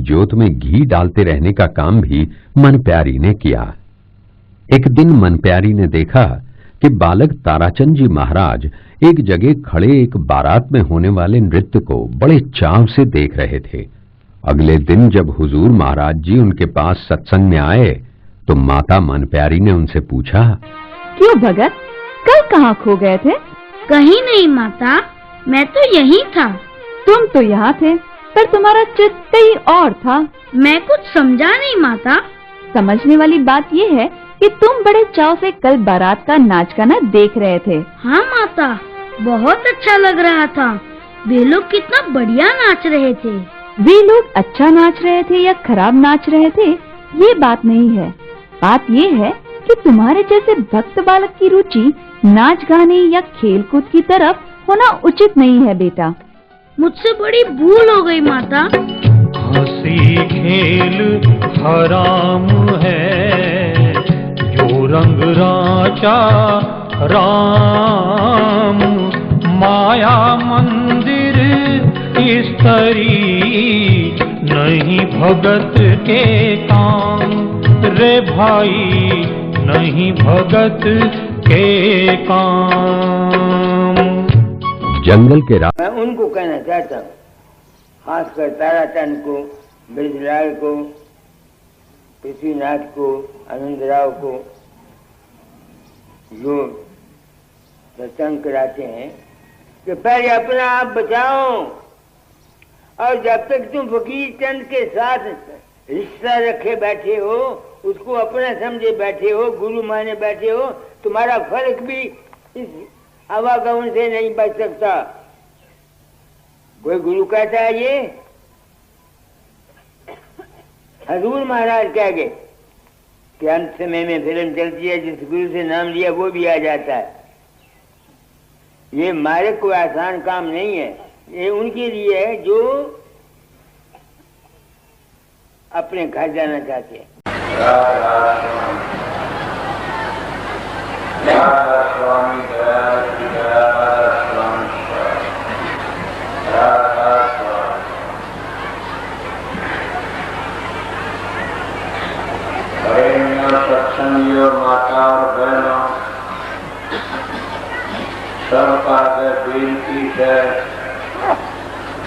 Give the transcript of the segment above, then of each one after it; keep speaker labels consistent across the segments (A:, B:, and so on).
A: ज्योत में घी डालते रहने का काम भी मनप्यारी ने किया। एक दिन मनप्यारी ने देखा कि बालक ताराचंद जी महाराज एक जगह खड़े एक बारात में होने वाले नृत्य को बड़े चाव से देख रहे थे। अगले दिन जब हुजूर महाराज जी उनके पास सत्संग में आए तो माता मनप्यारी ने उनसे पूछा,
B: क्यों भगत, कल कहाँ खो गए थे?
C: कहीं नहीं माता, मैं तो यहीं था।
B: तुम तो यहाँ थे, पर तुम्हारा चित्त कहीं और था।
C: मैं कुछ समझा नहीं माता।
B: समझने वाली बात ये है कि तुम बड़े चाव से कल बारात का नाच गाना देख रहे थे।
C: हाँ माता, बहुत अच्छा लग रहा था। वे लोग कितना बढ़िया नाच रहे थे।
B: वे लोग अच्छा नाच रहे थे या खराब नाच रहे थे, ये बात नहीं है। बात ये है कि तुम्हारे जैसे भक्त बालक की रुचि नाच गाने या खेल कूद की तरफ होना उचित नहीं है बेटा।
C: मुझसे बड़ी भूल हो गई माता।
D: हंसी खेल हराम है, जो रंग राचा राम, माया मंदिर स्तरी, नहीं भगत के काम रे भाई, नहीं भगत के काम।
A: जंगल के
E: मैं उनको कहना चाहता हूँ, खासकर ताराचंद को, ब्रजलाल को, पृथ्वीनाथ को, आनंदराव को, जो सत्संग कराते हैं कि पहले अपना आप बचाओ, और जब तक तुम फकीर चंद के साथ रिश्ता रखे बैठे हो, उसको अपना समझे बैठे हो, गुरु माने बैठे हो, तुम्हारा फर्क भी इस आवागमन से नहीं बच सकता। कोई गुरु कहता है ये, हजूर महाराज कह गए कि अंत समय में फिल्म चलती है, जिस गुरु से नाम लिया वो भी आ जाता है। ये हमारे कोई आसान काम नहीं है, ये उनके लिए है जो अपने घर जाना चाहते हैं।
F: सत्संगियों, माता और बहनों, सबका बेनती है,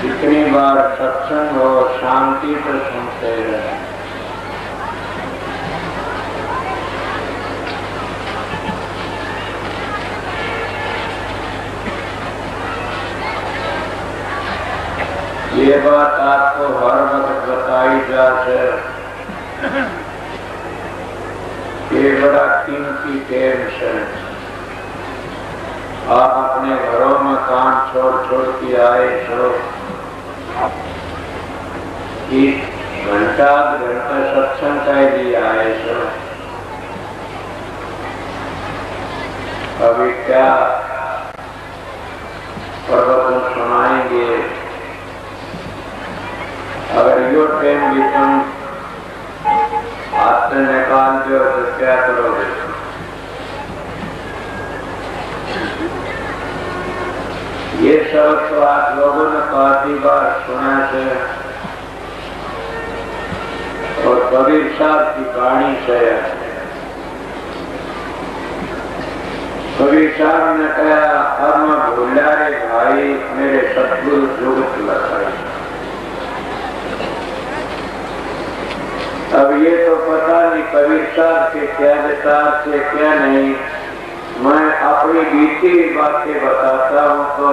F: जितनी बार सत्संग हो शांति से सुनते रहे। ये बात आपको हर वक्त बताई जाए, ये बड़ा कीमती टेम्स है। आप अपने घरों में काम छोड़ छोड़ के आए हो, घंटा घंटा सत्संग का लिए आए हो। अभी क्या प्रवचन सुनाएंगे? अगर यो टाइम भी तुम हाथ से निकाल दो तो क्या करोगे? ये सब तो आप लोगों ने काफी बार सुना है, और कबीर साहब की कहानी से। कबीर साहब ने कहा, अब मैं भूला रे भाई, मेरे सतगुरु जुगत लगाई। अब ये तो पता नहीं कबीर साहब के क्या विचार थे क्या नहीं। मैं अपनी बीती बातें बताता हूँ, तो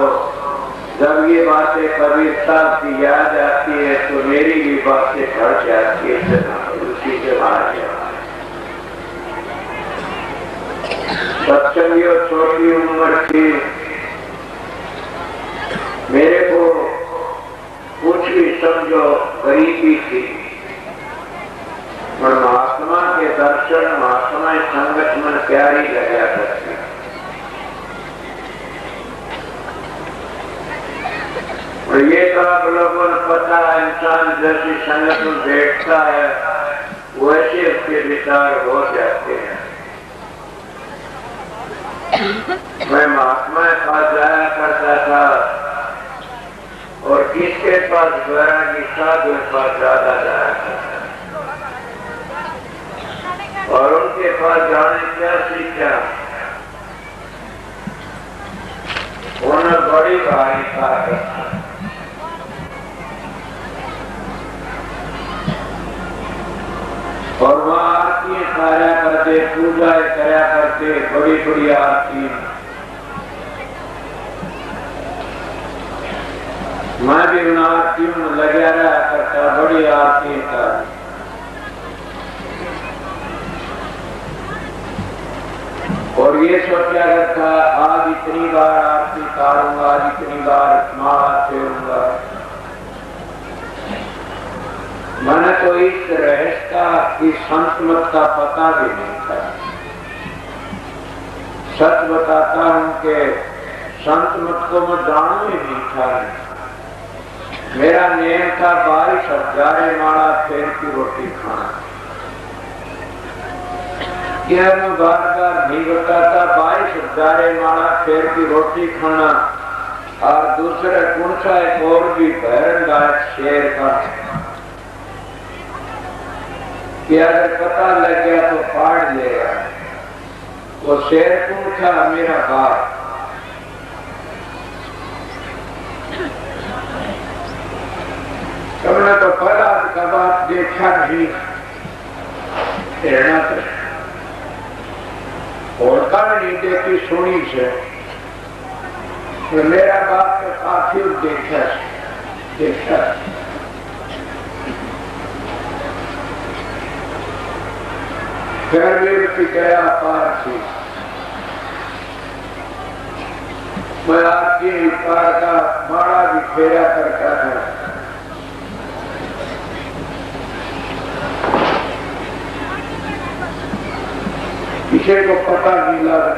F: जब ये बातें कबीर साहब की याद आती है तो मेरी भी बातें बढ़ जाती है, उसी के बाद। सत्संगियों, छोटी उम्र की मेरे को कुछ भी समझो गरीबी थी, और महात्मा के दर्शन, महात्मा संगत में प्यारी लगा करती। और ये तो आप लोगों को पता है, इंसान जैसी संगत में बैठता है वैसे उसके विचार हो जाते हैं। मैं महात्मा के पास जाया करता था, और किसके पास वैरागी साधु के पास ज्यादा जाया और वहां आरती कार्या करते, पूजा करया करते, बड़ी बड़ी आरती। मैं भी उन आरतियों में लगा रहा करता, बड़ी आरती का। और ये सोचा करता, आज इतनी बार आरती करूंगा, आज इतनी बार माला फेरूंगा। मैंने तो इस रहस्य का, इस संत मत का पता भी नहीं था। सच बताता हूं कि संत मत को मैं जानू ही नहीं था। मेरा नेम था 22,000 माला फेर की रोटी खाना। क्या मैं बार बार नहीं बताता, 22,000 माला फेर की रोटी खाना। और दूसरा कौन सा एक और भी भैरंगा शेर का, कि अगर पता लग गया तो फाड़ लेगा। वो शेर कौन था? मेरा बाप। तुमने तो पहला का बात देखा नहीं, होलका नहीं देखी, सुनी से। तो मेरा बाप तो काफी देखा। फिर भी गया पार थी। मैं आपकी पार का माड़ा भी फेरा करता था। किसी को पता नहीं लगा।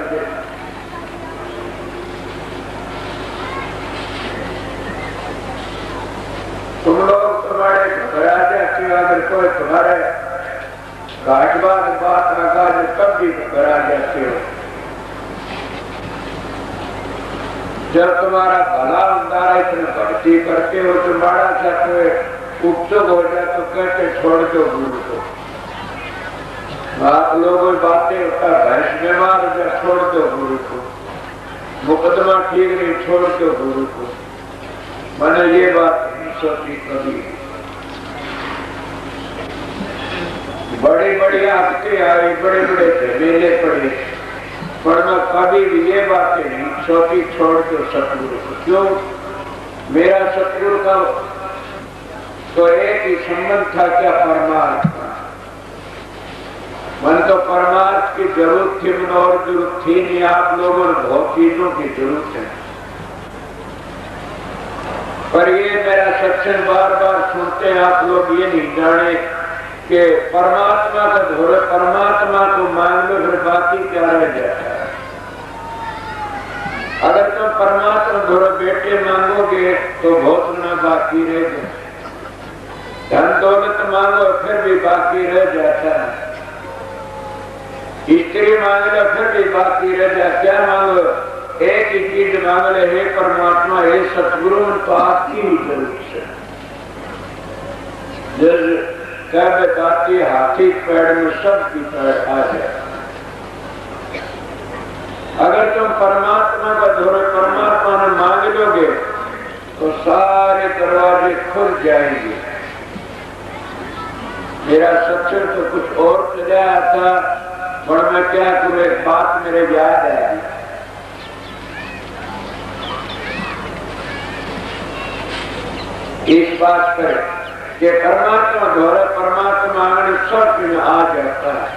F: तुम लोग तुम्हारे राजा की अगर कोई तुम्हारे घाटबाज बात लगा जो तब भी घबरा जाते हो। जब तुम्हारा भला अंदारा इतने भक्ति करते हो, तुम्हारा सा कोई उपचुक हो जाए तो कहते छोड़ दो गुरु को। आप लोगों बातें होता भैंस बीमार हो जाए, छोड़ दो गुरु को। मुकदमा ठीक नहीं, छोड़ दो गुरु को। मैंने ये बात नहीं सोची कभी। बड़ी बड़ी आफतें आई, बड़े बड़े झमेले पड़े, पर मैं कभी भी ये बातें नहीं सोची छोड़ दो सतगुरु को। क्यों? मेरा सतगुरु का तो एक ही संबंध था, क्या? परमार्थ। मन तो परमार्थ की जरूरत थी, मन और जरूरत थी नहीं। आप लोगों ने बहुत चीजों की जरूरत है, पर ये मेरा सत्संग बार बार सुनते हैं आप लोग, ये नहीं जाने कि परमात्मा का धोरे परमात्मा को मांग लो, फिर बाकी क्या रह जाता है। अगर तुम परमात्मा धोरे बेटे मांगोगे तो बहुत ना बाकी रह जाए। धन दौलत मांगो फिर भी बाकी रह जाता है। स्त्री मांग लो फिर भी बाकी रह जाए। क्या मांगो? एक ही चीज मांग ले, हे परमात्मा, हे सतगुरु, तो आपकी ही जरूरत है। क्या बताती, हाथी पैर में सब की पैर आ जाए। अगर तुम परमात्मा का धोरे परमात्मा ने मांग लोगे तो सारे दरवाजे खुल जाएंगे। मेरा सत्संग तो कुछ और चला था, पर मैं क्या करूं, एक बात मेरे याद है। इस बात पर कि परमात्मा द्वारा परमात्मा सब में आ जाता है।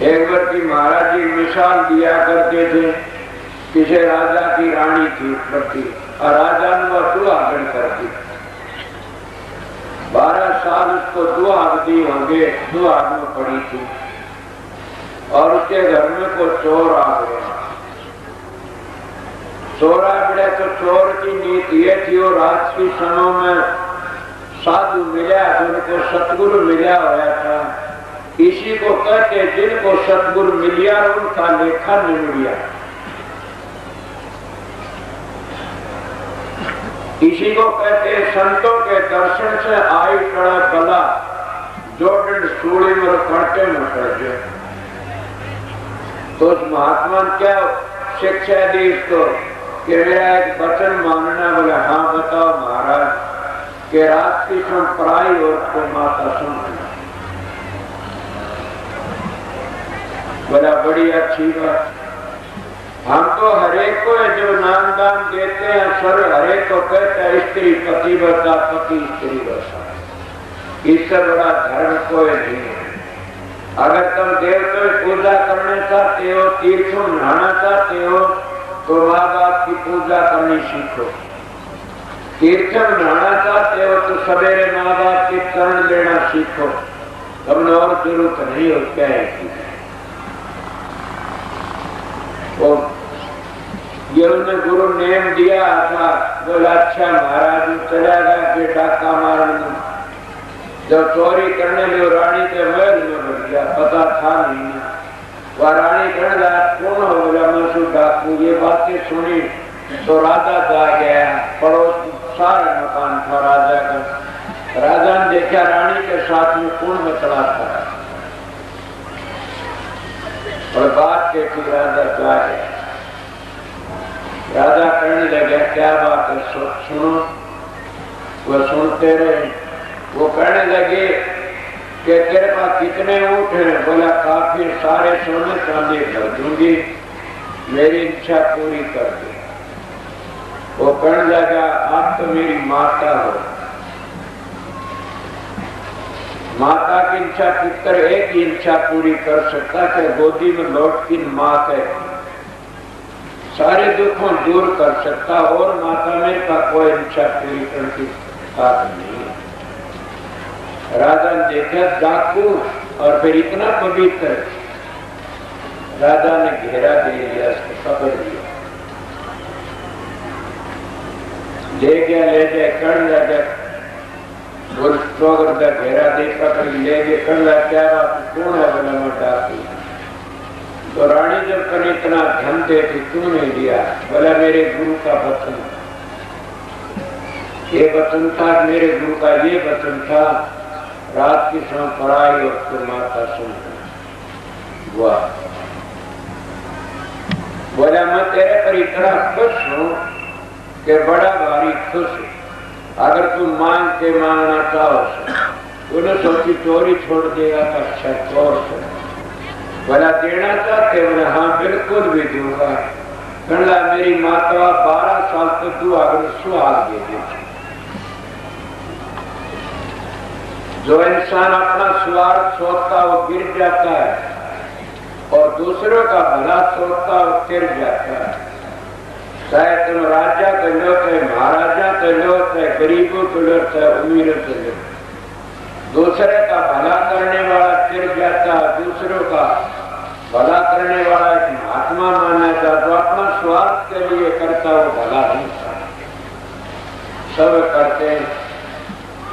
F: एक बार की महाराज जी मिसाल दिया करते थे, किसी राजा की रानी थी पति, और राजा ने वह दुआगन करती। 12 साल उसको दुआग दी होंगे, दुआग में पड़ी थी। और उसके घर में को चोर आ गया। चोर आ गया तो चोर की नीति ये थी, और रात की समय में साधु मिला, जिनको सतगुरु मिला हुआ था। इसी को कहते, जिनको सतगुरु मिलिया उनका लेखा नहीं मिलिया। इसी को कहते संतों के दर्शन से आई टड़ा बला, जो दंड सूड़ी में कांटे में कर दे। तो उस महात्मा ने क्या शिक्षा दी इसको कि मेरा एक वचन मानना। बोले हाँ बताओ महाराज, कि रात की सुन पराई और को माता सुन। बोला बड़ी अच्छी बात। हम तो हरेक को जो नाम दान देते हैं सर हरेक को कहते हैं स्त्री पति बता, पति स्त्री बता। इससे बड़ा धर्म कोई नहीं है। अगर तुम देवताओं की पूजा करना चाहते हो, तीर्थों में नहाना चाहते हो, तो माँ बाप की पूजा करनी सीखो। तीर्थ में नहाना चाहते हो तो सवेरे माँ बाप के चरण लेना सीखो। तुमने और जरूरत नहीं हो क्या है। ये उन्हें गुरु नेम दिया था। बोला अच्छा महाराज चला गया कि डाका मारने। जब चोरी करने लगे रानी के महल में बढ़ गया, पता था नहीं। वह रानी कहने लगा कौन हो? बोला मैं डाकू। ये बातें सुनी तो राजा जा गया। पड़ोस सारा मकान था राजा का। राजा ने देखा रानी के साथ में कौन मचला था और बात के फिर राजा जा गया। राजा कहने लगे क्या बात है सुनो। वो सुनते रहे। वो कहने लगे कि तेरे पास कितने ऊँट हैं? बोला काफी सारे सोने चांदी कर दूंगी, मेरी इच्छा पूरी कर दे। वो कहने लगा आप तो मेरी माता हो। माता की इच्छा पुत्र एक ही इच्छा पूरी कर सकता है, गोदी में लौट की माँ कहती सारे दुखों दूर कर सकता, और माता में का कोई इच्छा पूरी करती बात नहीं। राजा ने देखा डाकू और फिर इतना पवित्र। राजा ने घेरा दे लिया, उसको पकड़ लिया, ले गया ले जाए कर लगा घेरा दे पकड़ ले गए कर लगा क्या बात कौन है? बोला मैं डाकू। तो रानी जब कल इतना धन देती क्यों नहीं लिया? बोला मेरे गुरु का वचन, ये वचन था मेरे गुरु का, ये वचन था रात की समय पढ़ाई और फिर माता सुन। वाह। बोला मैं तेरे पर इतना खुश हूं कि बड़ा भारी खुश हूं। अगर तुम मांग के मांगना चाहो उन्हें सोची चोरी छोड़ देगा तो अच्छा चोर से। बोला देना चाहते? बोले हाँ बिल्कुल भी दूंगा। कहला मेरी माता 12 साल तक तू अगर सुहाग दे देती। जो इंसान अपना स्वार्थ सोचता वो गिर जाता है और दूसरों का भला सोचता वो गिर जाता है। चाहे तुम राजा कर लो, चाहे महाराजा कर लो, चाहे गरीबों कर लो, चाहे अमीरों कर लो, दूसरे का भला करने वाला गिर जाता है। दूसरों का भला करने वाला एक महात्मा माना जाता, तो अपना स्वार्थ के लिए करता वो भला नहीं करता। सब करते हैं।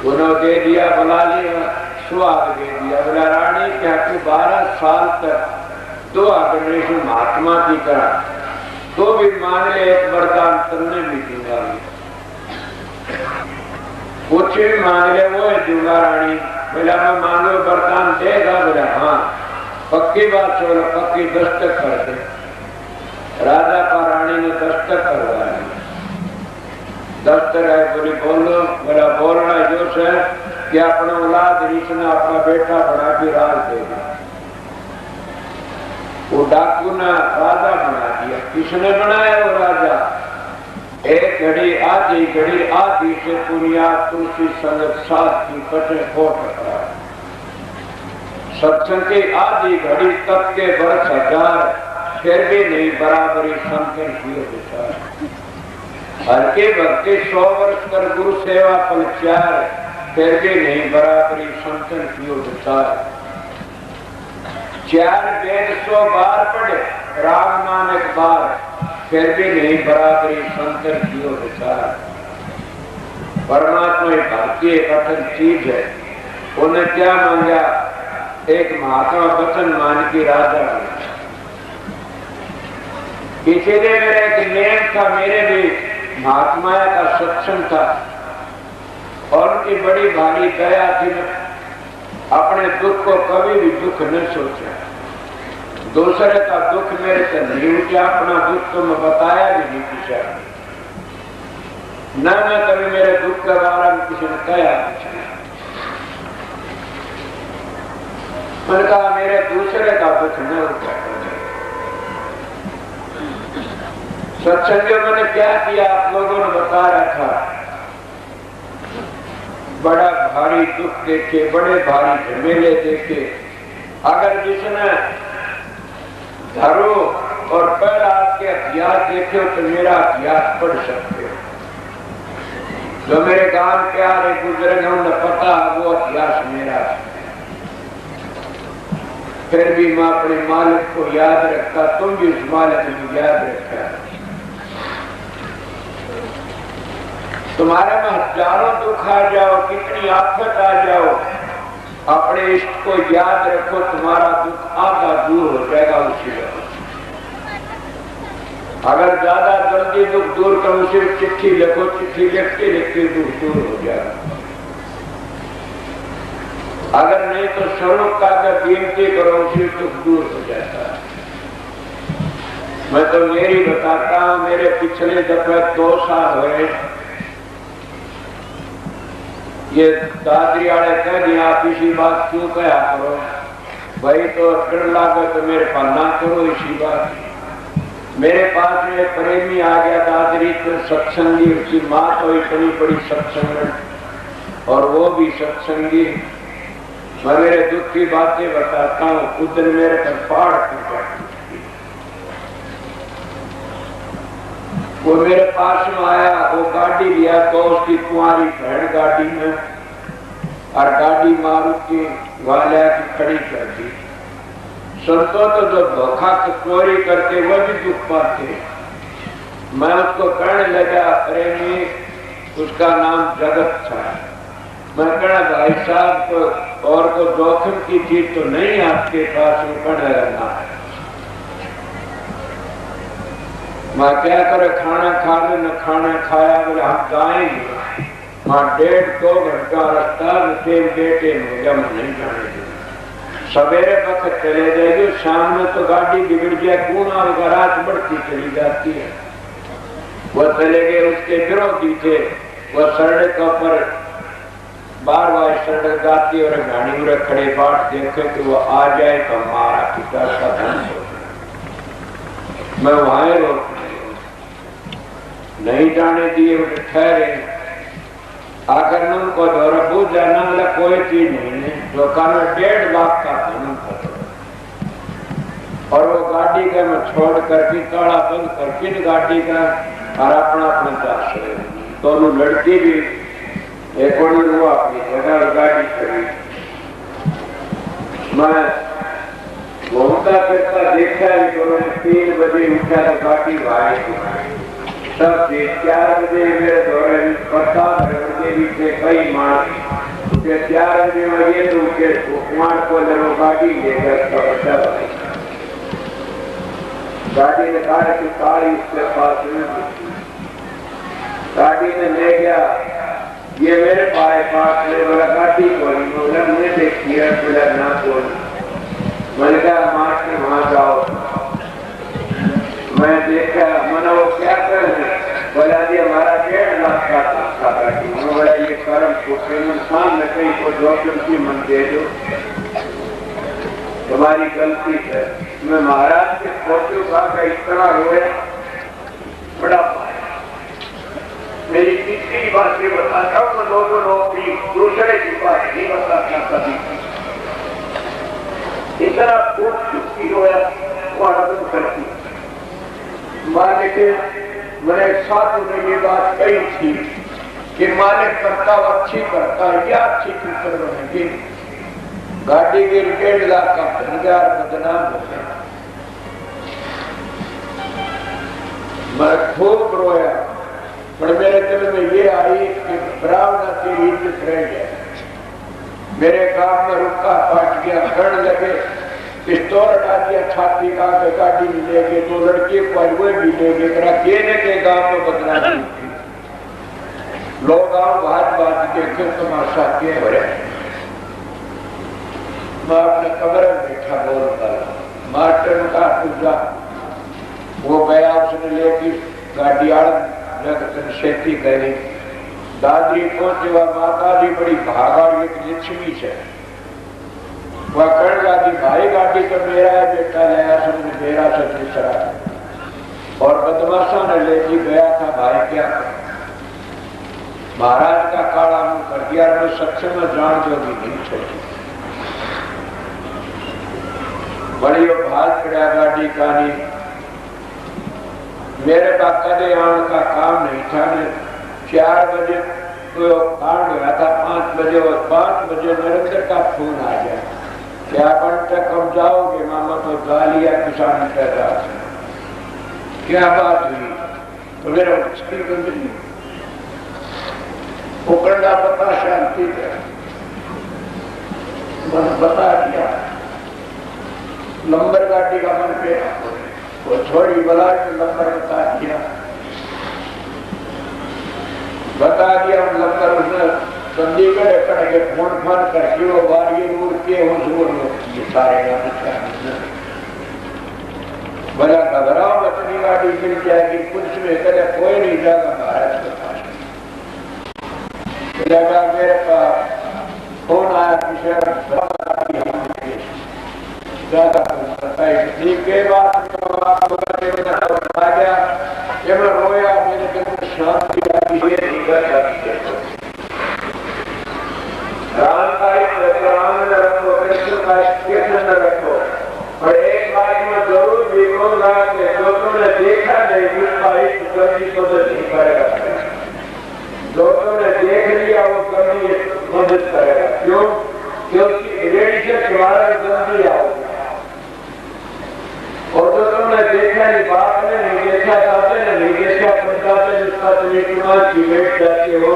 F: उन्होंने दे दिया, बुला लिया, सुहाग दे दिया। बोला रानी क्या तू 12 साल तक दो अग्नि महात्मा की तरह तो भी मान ले एक वरदान तुमने भी दूंगा, कुछ भी मांग ले वो दूंगा। रानी बोला मैं मांगो वरदान देगा? बोला हाँ पक्की बात बोला, पक्की दस्तक कर दे। राजा का रानी ने दस्तक करवाया। दस्तक है बोली बोलो। बोला बोलना जो से कि अपना औलाद रीसना अपना बेटा बना के राज दे दिया। वो डाकू ने राजा बना दिया। किसने बनाया? वो राजा। एक घड़ी आधी घड़ी आधी से पुनिया तुलसी संगत साथ की कटे खोट रहा। सत्संग की आधी घड़ी तक के वर्ष 1000 फिर भी नहीं बराबरी संतन की विचार। हर के भक्ति 100 वर्ष कर गुरु सेवा पल 4 फिर भी नहीं बराबरी संतन की विचार। 4 वेद 100 बार पढ़े राम नाम एक बार फिर भी नहीं बराबरी संतन की विचार। परमात्मा भक्ति एक अटल चीज है। उन्हें क्या मांगा? एक महात्मा वचन मान की राजा। इसीलिए मेरा एक नियम था, मेरे भी महात्मा का सत्संग था और उनकी बड़ी भारी दया थी। अपने दुख को कभी भी दुख न सोचा। दूसरे का दुख मेरे से नहीं उठा, अपना दुख तो मैं बताया भी नहीं किसी न मैं कभी मेरे दुख के बारे में किसी ने कहा। मैंने कहा मेरे दूसरे का दुख न उठा। सत्संगियों मैंने क्या किया आप लोगों ने बता रखा। बड़ा भारी दुख देखे, बड़े भारी झमेले देखे। अगर जिसने धरो और पहला आपके इतिहास देखे हो तो मेरा इतिहास पढ़ सकते हो। जो मेरे गांव के आ रहे गुजरे उन्हें पता वो इतिहास मेरा है। फिर भी मैं अपने मालिक को याद रखता, तुम भी उस मालिक को याद रखा। तुम्हारे में हजारों दुख आ जाओ, कितनी आफत आ जाओ, अपने इष्ट को याद रखो, तुम्हारा दुख आधा दूर हो जाएगा उसी वक्त। अगर ज्यादा जल्दी दुख दूर करो, सिर्फ चिट्ठी लिखो, चिट्ठी लिखते लिखते दुख दूर हो जाएगा। अगर नहीं तो स्वरूप का विनती करो, सिर्फ दुख दूर हो जाता है। मैं तो मेरी बताता हूं, मेरे पिछले दफे 2 साल हुए, ये दादरी वाले कह दिया आप इसी बात क्यों कहा करो भाई, तो डर लागे तो मेरे पास ना करो इसी बात। मेरे पास में प्रेमी आ गया दादरी तो सत्संगी, उसकी माँ तो इतनी बड़ी सत्संग और वो भी सत्संगी। मैं मेरे दुख की बातें बताता हूँ। उस दिन मेरे पर पहाड़ टूटा, वो मेरे पास में आया, वो गाड़ी लिया तो उसकी कुंवारी बहन गाड़ी में, और गाड़ी मारुति वाले की खड़ी कर दी। संतों तो जो धोखा चोरी करते वो भी दुख पाते। मैं उसको कहने लगा, प्रेमी, उसका नाम जगत था। मैं कहना भाई साहब को और को जोखिम की चीज तो नहीं आपके पास, वो कहने लगा है। मैं क्या करे, खाना खा ले न खाना खाया, बोले हम जाएंगे। मैं 1.5-2 घंटा रास्ता तेल बेटे हो गया, मैं नहीं जाने दूंगा। सवेरे वक्त चले जाएगी, शाम में तो गाड़ी बिगड़ जाए, कूना और रात बढ़ती चली जाती है। वह चले गए, उसके विरोधी थे, वह सड़क पर बार-बार सड़क जाती और गाड़ी में खड़े बाट देखे कि वो आ जाए तो हमारा पिता का धन हो। मैं वहां रोक नहीं जाने दिए, उसे ठहरे। आकर उनको दौरा पूछ जाना वाला कोई चीज नहीं है, जो काम 1.5 लाख का धन था। और वो गाड़ी का मैं छोड़ करके ताला बंद करके गाड़ी का और अपना अपना चाह रहे। दोनों लड़की भी एक और हुआ अपनी जगह गाड़ी खड़ी। मैं घूमता फिरता देखा, 3 बजे उठा तो गाड़ी भाई सब 4 बजे मेरे दौरे पता भी थे कई मार 4 बजे ये तो के कुमार को जरूर गाड़ी लेकर गाड़ी ने कहा कि कारी उसके पास गाड़ी में ले गया। ये मेरे पास ले बोला गाड़ी बोली, बोला मुझे देखिए, बोला ना बोल। मैंने कहा मार के वहां जाओ। मैं देखा, मैंने वो क्या कर बोला जी हमारा 1.5 लाख का था। बोला ये कर्म को सामने कहीं को जोखिम की मन दे दो, तुम्हारी गलती है। मैं महाराज के फोटो का इतना रोया, बड़ा मेरी तीसरी बात ये बताता हूँ, मैं लोगों नौकरी दूसरे की बात नहीं बताता कभी। इतना खूब चुपकी रोया, वो आनंद करती। मालिक मेरे साथ में ये बात कही थी कि मालिक करता अच्छी करता है, क्या अच्छी क्यों करवाएंगे। गाड़ी के 1.5 लाख का भंगार बदनाम हो गया। मैं खूब रोया, पर मेरे दिल में ये आई कि ब्राह्मण की इज्जत रह गया। मेरे गांव में रुका पाट गया, खड़ लगे, पिस्तौल हटा दिया, छाती का गाड़ी में ले गए, 2 लड़के को हुए भी ले गए। करा केने के गांव में बदनामी थी, लोग गांव भाज के फिर तमाशा के हो रहे। मैं अपने कमरे में बैठा बोलता, मास्टर का पूजा वो गया, उसने लेके गाड़ी खेती करी। दादी पहुंचे, वह माता जी बड़ी भागा, एक लक्ष्मी से वह कर गाड़ी भाई गाड़ी तो मेरा है बेटा, नया समझ मेरा से तीसरा। और बदमाशा ने लेके गया था। भाई क्या करे, महाराज का काला मुंह कर दिया, मैं सक्षम में जान जो भी नहीं छोड़ी। बड़ी भाल पड़ा गाड़ी का नहीं, मेरे का कदे आने का काम नहीं था। 4 बजे तो कांड हुआ था, 5 बजे और 5 बजे नरेंद्र का फोन आ गया, क्या घंटे कब जाओगे मामा? तो गालिया किसान कर रहा था। क्या बात हुई? तो मेरा उकड़ा पता शांति बता दिया, नंबर गाड़ी का मन पे वो थोड़ी बला के नंबर बता दिया नंबर उसने चंडीगढ़ करके फोन करके वो बारी उड़ के सारे बोला घबराओ अपनी गाड़ी मिल जाएगी, पुलिस में करे कोई नहीं जाएगा महाराज के पास। मेरे पास फोन आया के बाद मैं रोया, मेरे दिल में शांति राम का रखो, कृष्ण का कृष्ण रखो। और एक बात मैं जरूर देखूंगा कि जो तुमने देखा नहीं उसका जल्दी को नहीं करेगा, जो तुमने देख लिया वो जल्दी मदद करेगा। क्यों? क्योंकि रेडिएशन तुम्हारा जल्दी आओगे, और जो तुमने देखा नहीं, बाप ने नहीं देखा, दादे ने नहीं देखा, परदादे जिसका तुम्हें तुम्हारी की बैठ जाते हो,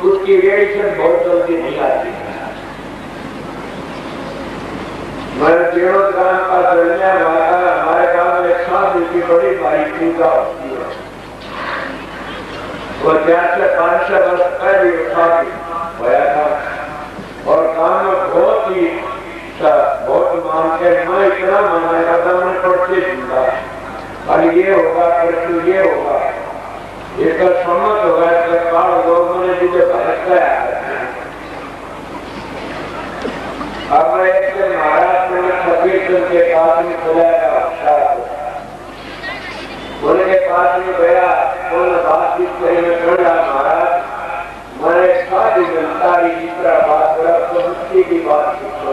F: उसकी रेडिएशन बहुत जल्दी नहीं आती। मैं जीर्णोद्धार का दरिया हमारे गांव में एक साधु की बड़ी बारीकी का होती है। वो 400-500 वर्ष पहले साधु होया था, और गांव में बहुत मानते, मैं इतना मानेगा था, मैं पढ़ते दूंगा, कल ये होगा, परसों ये होगा, एक सम्मत होगा, इसका काल लोगों ने मुझे भटकाया। अब मैं एक दिन महाराष्ट्र में कबीर के पास में बुलाया, उनके पास में गया, उन्होंने बातचीत करी, में बोला महाराज मैं सारी जनता की तरह बात करा, तो मुक्ति की बात पूछो।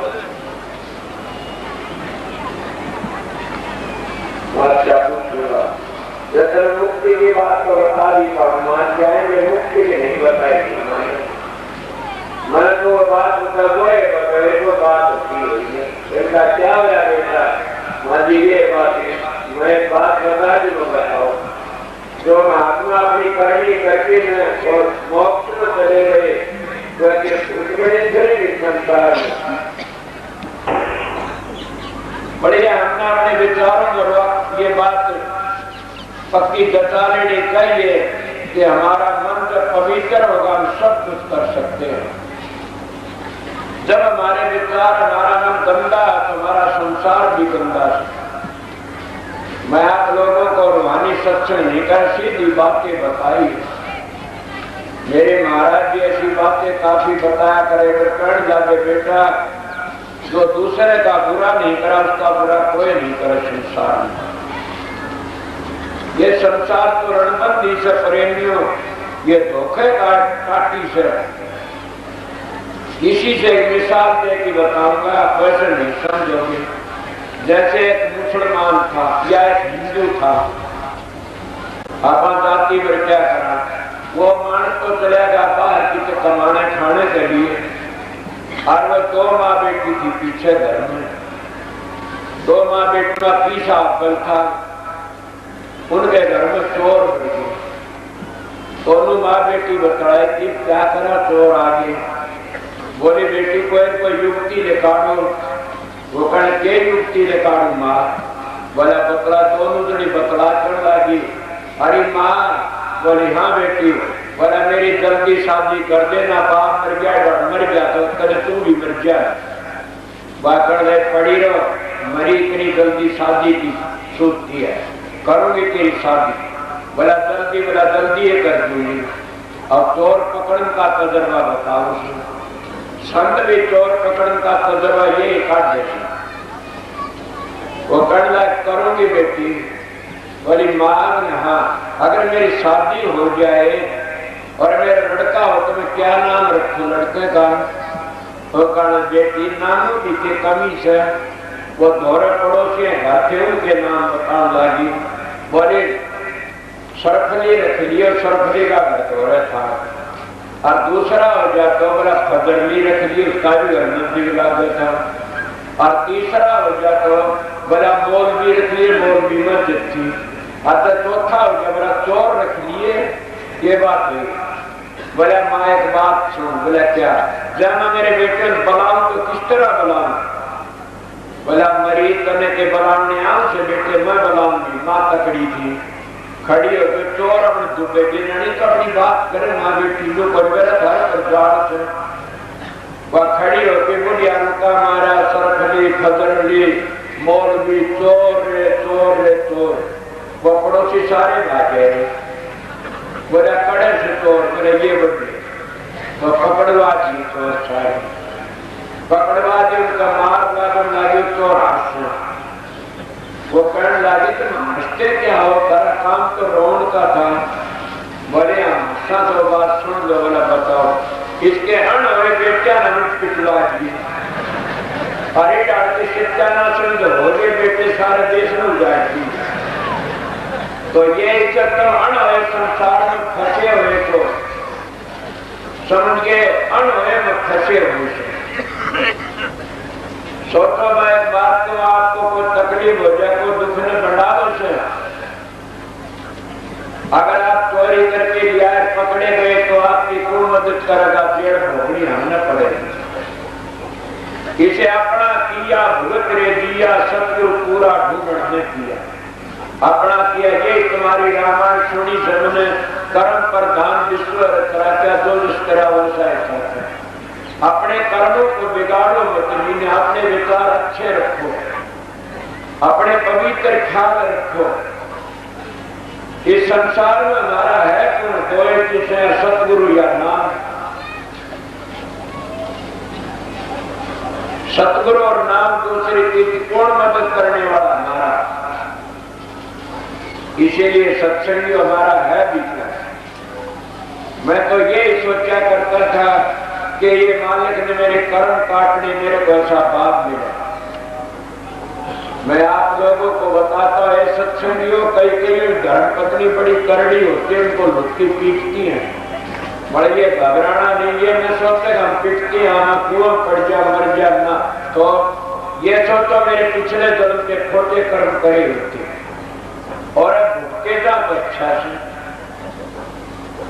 F: क्या पूछूंगा? जैसे मुक्ति की बात तो बता दी, पर मान जाएंगे मुक्ति की नहीं बताएगी। मैं तो वो बात बता दो, वो बात होती हुई है। बेटा क्या होया बेटा? मान जी ये बात है, मैं एक बात बता दी, वो बताओ। जो महात्मा अपनी करनी करके और मोक्ष में चले गए, तो संसार में बढ़िया हमने अपने विचारों में ये बात पक्की जता लेनी चाहिए कि हमारा मन जब पवित्र होगा हम सब कुछ कर सकते हैं। जब हमारे विचार, हमारा मन गंदा है तो हमारा संसार भी गंदा है। मैं आप लोगों को रूहानी सत्संग नहीं कर, सीधी बातें बताई। मेरे महाराज जी ऐसी बातें काफी बताया करे, कर्ण जाके बेटा जो दूसरे का बुरा नहीं करा उसका बुरा कोई नहीं करे संसार में। ये संसार तो रणबंदी से प्रेमियों, ये धोखे काटी से। इसी से एक मिसाल दे के बताऊंगा, आप वैसे नहीं समझोगे। जैसे एक मुसलमान था या एक हिंदू था, आप जाति पर क्या करा, वो मान तो चलेगा बाहर की तो कमाने खाने के लिए, और वो 2 माँ बेटी थी पीछे घर में। 2 माँ बेटी का पीछा बल था, उनके घर में चोर बढ़ गए। दोनों माँ बेटी बताए कि क्या करा, चोर आगे बोली बेटी कोई युक्ति निकालो। वो कहने के युक्ति निकालू माँ? बोला बतला, दोनों जनी बतला चढ़ लगी। अरे माँ? बोली हाँ बेटी। बोला मेरी जल्दी शादी कर देना, बाप मर गया तो कदे तू भी मर गया। बाकड़ पड़ी रहो, मरी इतनी जल्दी शादी की सोचती है, करूंगी तेरी शादी। बोला जल्दी ये कर दूंगी। अब चोर पकड़न का तजर्बा बताओ। संत भी चोर पकड़न का तजर्बा ये काट देती। वो कहने करूंगी बेटी, बोली माँ ने हाँ, अगर मेरी शादी हो जाए और मेरा लड़का हो तो मैं क्या नाम रखूं लड़के का? वो कहना बेटी नामों की के कमी से वो दौरे पड़ोसी घर उनके नाम बताने लगी। बोले सरफली रख लियो, सरफली का घर दौरे था। और दूसरा हो जाता तो बोला फजरली रख लियो, उसका भी घर नजदीक लागे था। और तीसरा हो जाता तो बोला मौलवी रख लिए, मौलवी मस्जिद थी। और चौथा हो गया बोला चोर रख लिए। ये बात हुई। बोला माँ एक बात सुन। बोला क्या? जब मैं मेरे बेटे को बुलाऊं तो किस तरह बुलाऊं? बोला मरीज करने के बुलाने आऊं से बेटे मैं बुलाऊंगी। माँ तकड़ी थी, खड़ी हो गई। चोर अपने दुबे की नहीं तो अपनी बात करे माँ बेटी जो कर मेरा घर पर जाड़ से वह खड़ी होकर बुढ़िया का मारा सरफली फजरली मौलवी चोर रे चोर रे चोर। वो पड़ोसी सारे भागे। बोला कड़े से चोर करे ये बड़े तो पकड़वा दी चोर सारे पकड़वा दी। उनका मार लागन लगी चोर हाथ से। वो कहने लगी तुम हंसते क्या हो? तेरा काम तो रोन का था। बोले हम तो बात सुन लो। बोला बताओ। इसके अण हुए बेटिया ने पिटवा दी। अरे डालते शिक्षा ना सुन दो हो गए बेटे सारे देश में जाएगी। तो ये इज्जत तो अण हुए संसार में फंसे हुए तो समझ के अण हुए में फंसे हुए से। सोचो मैं एक बात तो आपको कोई तकलीफ हो जाए, कोई दुख ने बढ़ा दो से। अगर आप चोरी करके लिया पकड़े गए तो आपकी कौन मदद करेगा? जेल भोगनी हमने पड़ेगी। इसे अपना किया भुगत रे दिया सत्य पूरा ढूंढने किया। अपना किया ये तुम्हारी रामायण सुनी सबने कर्म प्रधान विश्व रचा जो जिस तरह वैसा है। अपने कर्मों को बिगाड़ो मत, अपने विचार अच्छे रखो, अपने पवित्र ख्याल रखो। इस संसार में हमारा है कौन? कोई जिसे सतगुरु या नाम। सतगुरु और नाम दूसरी चीज कौन मदद करने वाला? हमारा। इसीलिए सत्संगी हमारा है बीच में। मैं तो ये सोचा करता था कि ये मालिक ने मेरे कर्म काटने मेरे को ऐसा बाप मिला। मैं आप लोगों को बताता है सत्संगियों कई धर्म पत्नी बड़ी करड़ी होती है, उनको लुटती पीटती हैं। बड़े ये घबराना नहीं, ये मैं सोचते हम पिटती हैं हम कुआं पड़ जा मर जा ना। तो ये सोचो मेरे पिछले जन्म के खोटे कर्म करे होते और अब भुगते जा अच्छा से।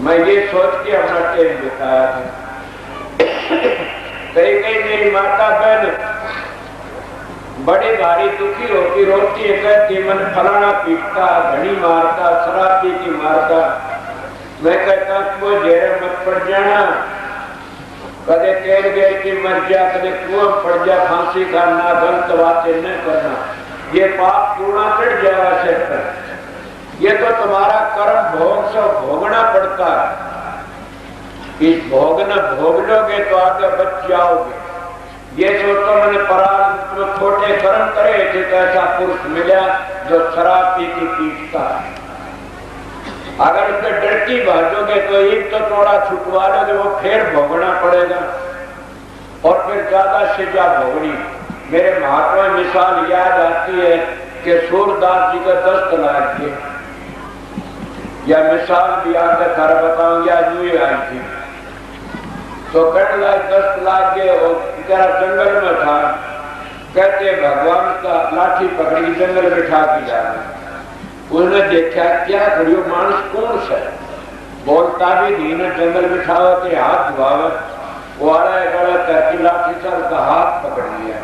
F: मैं ये सोच के अपना टाइम बिताया था। कई मेरी माता बहन बड़े भारी दुखी होती रोती है, कहती मन फलाना पीटता, घड़ी मारता, शराब पी की मारता। मैं कहता कोई घेरे मत पड़ जाना, कदे तेल गए की मर जा, कदे कुआं पड़ जा, फांसी करना, गलत बातें न करना, ये पाप पूर्णा चढ़ जाएगा सिर पर। ये तो तुम्हारा कर्म भोग से भोगना पड़ता है। इस भोग न भोग लोगे तो आगे बच जाओगे। ये सोचो मैंने पराध में छोटे कर्म करे थे तो ऐसा पुरुष मिला जो शराब पी की पीटता है। अगर उससे डरती भाजोगे तो एक तो थोड़ा छुटवा लोगे, वो फिर भोगना पड़ेगा और फिर ज्यादा सजा भोगनी। मेरे महात्मा मिसाल याद आती है कि सूरदास जी का 10 तलाक थे, या मिसाल भी आकर घर बताऊं या यूं आई थी। तो कहने लगे 10 लाख गए और बेचारा जंगल में था। कहते भगवान का लाठी पकड़ी जंगल बिठा के जा रहे। उसने देखा क्या करियो मानस कौन सा बोलता भी नहीं न जंगल बिठाओ के हाथ धुआवे। वो आड़ा गड़ा करके लाठी सर का हाथ पकड़ लिया।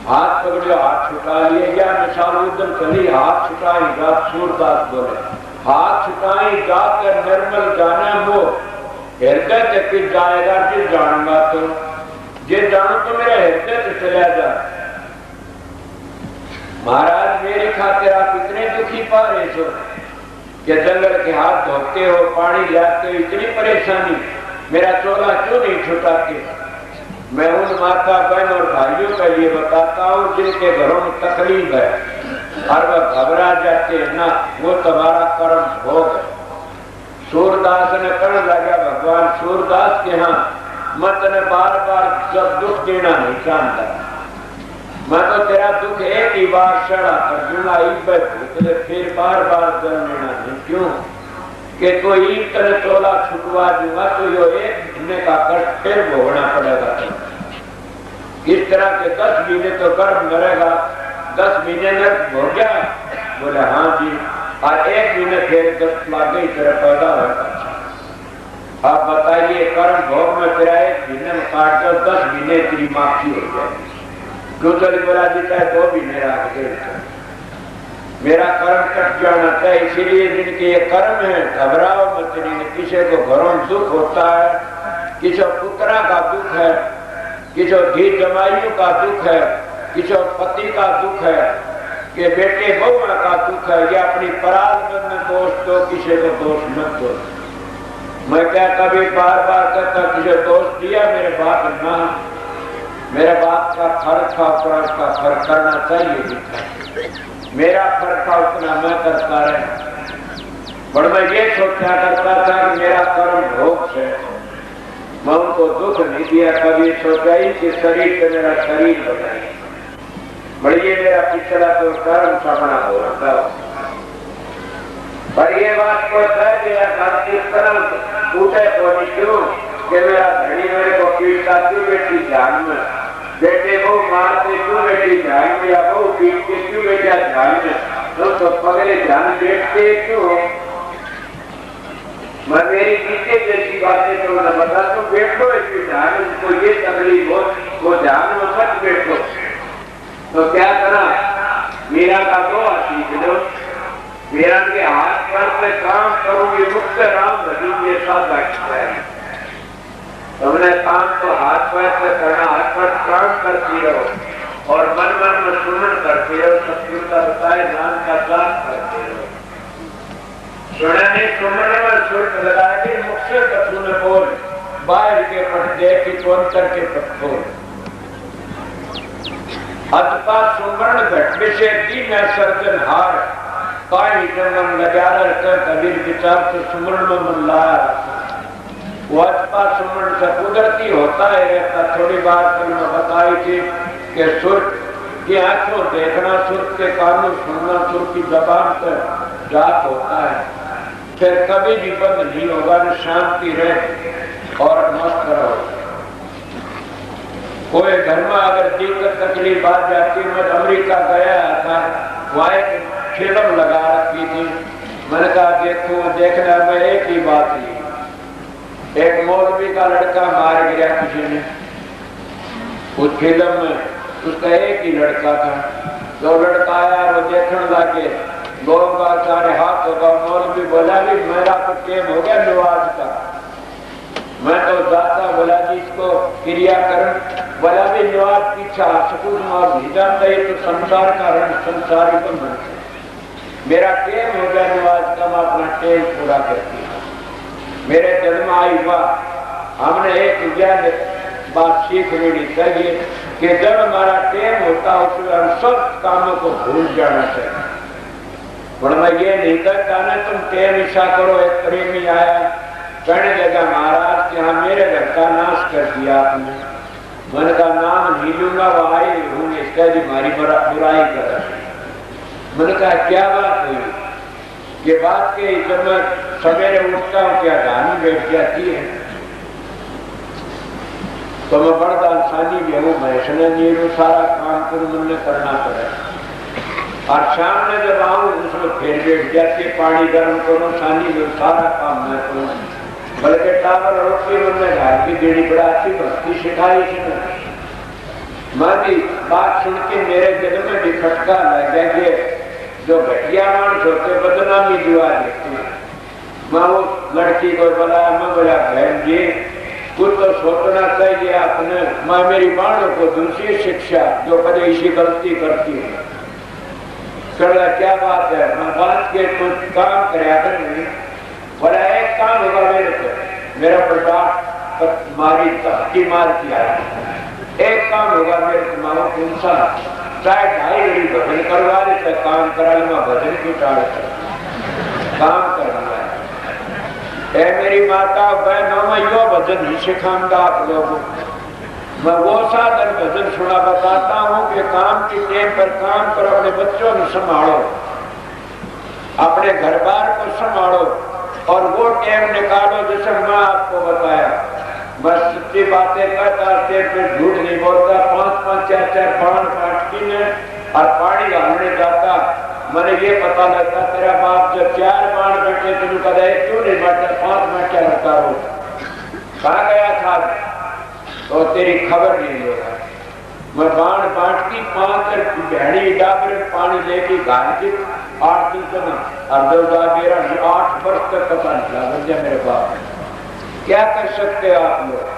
F: हाथ पकड़ियो हाथ छुटा लिए। या मिसाल उधर चली हाथ छुटाई जात। सूरदास बोले हाथ छुटाई जात निर्मल जाने मोह हृदय तक जाएगा जो जानूंगा तो जे जानू तो मेरा हृदय से चला जा। महाराज मेरे खातिर आप इतने दुखी पा रहे हो कि जंगल के हाथ धोते हो, पानी लाते हो, इतनी परेशानी, मेरा चोला क्यों नहीं छुटाते? मैं उन माता बहन और भाइयों का ये बताता हूँ जिनके घरों में तकलीफ है, और वह घबरा जाते हैं ना, वो तुम्हारा कर्म भोग है। सूरदास ने कहने लगा, भगवान सूरदास के यहाँ मैं तेने बार बार जब दुख देना नहीं चाहता, मैं तो तेरा दुख एक ही बार सड़ा कर दूंगा, फिर बार बार जल लेना नहीं। क्यों कि तो ईद तेरे तोला छुटवा दूंगा तो यो एक महीने का कष्ट फिर भोगना पड़ेगा। इस तरह के 10 महीने तो गर्भ मरेगा, 10 महीने में हो गया। बोले हाँ जी, और 1 महीने फिर 10 लाख ही तेरा पैदा होगा। आप बताइए, कर्म भोग में तेरा 1 महीने में काट कर 10 महीने तेरी माफी हो जाएगी। दूसरी बोला जीता है 2 महीने रख दे, मेरा कर्म कट जाना चाहिए। इसीलिए जिनके ये कर्म है, घबराओ मत। किसी को घरों में दुख होता है, किसी पुत्रा का दुख है, किसी धी जमाइयों का दुख है, किसी पति का दुख है, कि बेटे बहुआ का दुख है, या अपनी पराध में दोष दो, किसी को दोष मत दो। मैं क्या कभी बार बार कहता किसी दोष दिया मेरे बाप ना, मेरे बाप का फर्क था, उसका फर्क करना चाहिए भी था। मेरा फर्क था उतना मैं करता रहा, पर मैं ये सोचा करता था कि मेरा कर्म भोग से मैं उनको दुख नहीं दिया। कभी सोचा ही कि शरीर से मेरा शरीर बनाए, बढ़िए मेरा पिछला तो कर्म सपना हो रहा था। पर ये बात को कह दिया किस तरह टूटे तो नहीं, क्यों कि मेरा धनी मेरे को पीटता क्यों बेटी जान में, बेटे को मारते क्यों बेटी जान में, या वो पीटते क्यों बेटा जान में, तो पगले जान बेटते क्यों। मैं मेरी पीछे जैसी बातें तो मैं बता तो बैठो इसकी जान, उनको ये तकलीफ हो वो जान में मत बैठो। तो क्या करा, मीरा का दो सीख लो, मीरा के हाथ पर से काम करूंगी, मुक्त राम भजू ये सादा है। तुमने काम तो हाथ पैर से करना, हाथ पर काम करती रहो और मन मन में सुमन करती रहो, सत्य का बताए नाम का जाप करती रहो। सुनने सुमन में सुर लगाएगी, मुख से कथू में बोल, बाहर के पट दे की तो अंतर के पटोल। अतपा सुमरण घट विषय दी मैं सर्जन हार, काई जन्म नजारा कर कबीर विचार से सुमरण में मन लाया। वो अतपा सुमरण से कुदरती होता है रहता। थोड़ी बार कल मैं बताई थी कि सुर की आंखों देखना, सुर के कानों सुनना, सुर की जबान पर जाप होता है, फिर कभी भी बंद नहीं होगा, न शांति रहे और मस्त रहो। कोई घर में अगर दिक्कत तकलीफ आ जाती, मैं अमेरिका गया था, वहां एक फिल्म लगा रखी थी। मैंने कहा देखो, देखना में एक ही बात ही, एक मौलवी का लड़का मार गया किसी ने। उस फिल्म में उसका एक ही लड़का था, जो लड़का आया वो देखने लगे, लोग सारे हाथ होगा। मौलवी बोला भी मेरा तो टेम हो गया नवाज का, मैं तो जाता। बोला जी इसको क्रियाकरण, बोला भी नवाज पीछा सकून मार नहीं जानता, ये तो संसार का रण संसारी को मन। मेरा टेम हो गया नवाज का, मैं अपना टेम पूरा करती हूँ। मेरे जन्म आई हुआ, हमने एक ज्ञान बात सीख लेनी चाहिए कि जब हमारा टेम होता है उसमें हम सब कामों को भूल जाना चाहिए। और मैं ये नहीं कहता ना तुम टेम ईशा करो। एक प्रेमी आया, कहने लगा महाराज यहाँ मेरे घर का नाश कर दिया आपने। मैंने कहा नाम नहीं लूंगा, वो आई हूँ इसका जी हमारी बुराई कर। मैंने कहा क्या बात हुई, ये बात के जब मैं सवेरे उठता हूँ क्या गानी बैठ जाती है, तो मैं बड़ा इंसानी भी हूँ, मैं नीरू सारा काम करूँ, मुझे करना पड़े। और शाम में जब आऊँ उसमें फिर बैठ जाती, पानी गर्म करूँ, सानी में सारा काम मैं करूँ। बल्कि टावर रोटी उनने घर की देनी बड़ा अच्छी भक्ति सिखाई थी। मैं भी बात सुन के मेरे दिल में भी खटका लग गया कि जो घटिया मानस होते बदनामी दुआ देते। मैं वो लड़की को बोला, मैं बोला बहन जी कुछ तो सोचना चाहिए आपने। मैं मेरी बाणों को दूसरी शिक्षा जो कदे इसी गलती करती है। चला क्या बात है, मैं बात के कुछ काम कराया नहीं। बोला एक काम होगा मेरे को, मेरा प्रताप मारी धक्की मार किया, एक काम होगा मेरे को, मारो कौन सा? चाहे 2.5 घड़ी भजन करवा रहे थे, काम करा ले, मैं भजन क्यों टाल काम करना है। ए मेरी माता बहनों, मैं यो भजन ही सिखाऊंगा आप लोगों को। मैं वो साधन भजन सुना बताता हूँ कि काम की टेम पर काम करो, अपने बच्चों को संभालो, अपने घर बार को संभालो और वो टेम निकालो जैसे मैं आपको बताया। बस सच्ची बातें कहता, तेरे पे झूठ नहीं बोलता। 5-5, 4-4 बाण काटती ने और पानी डालने जाता। मैंने ये पता लगता तेरा बाप जब 4 बाण बैठे तुम कदा क्यों नहीं बैठा, 5 में क्या रखा हो, कहा गया था तो तेरी खबर नहीं लेगा। मैं बाण बांटती 5 भेड़ी डाबर पानी लेके घाल के 8 दिन तक अर्धोदा मेरा 8 वर्ष तक पता नहीं लगा मेरे बाप। क्या कर सकते हो आप लोग?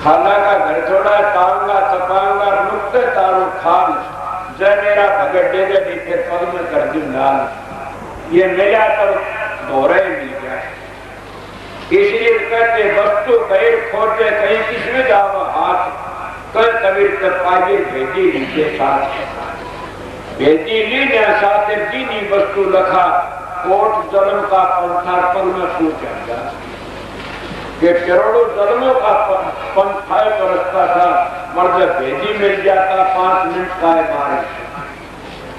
F: खाला का घर छोड़ा, ताऊंगा तपाऊंगा मुक्त तारू खाल, जय मेरा भगत दे दे फिर पग में कर दूं लाल। ये मिला तो दोहरा ही मिल गया। इसलिए कहते वस्तु कहीं खोजे कहीं किसमें जावा हाथ, कल कबीर तक पाइए भेजी नीचे साथ, भेजी ली साथ दीनी वस्तु लखा, कोट जन्म का पंथा पल में सूझ जाता। ये करोड़ों जन्मों का पंथाए बरसता था, मर जब भेजी मिल जाता 5 मिनट का मारे,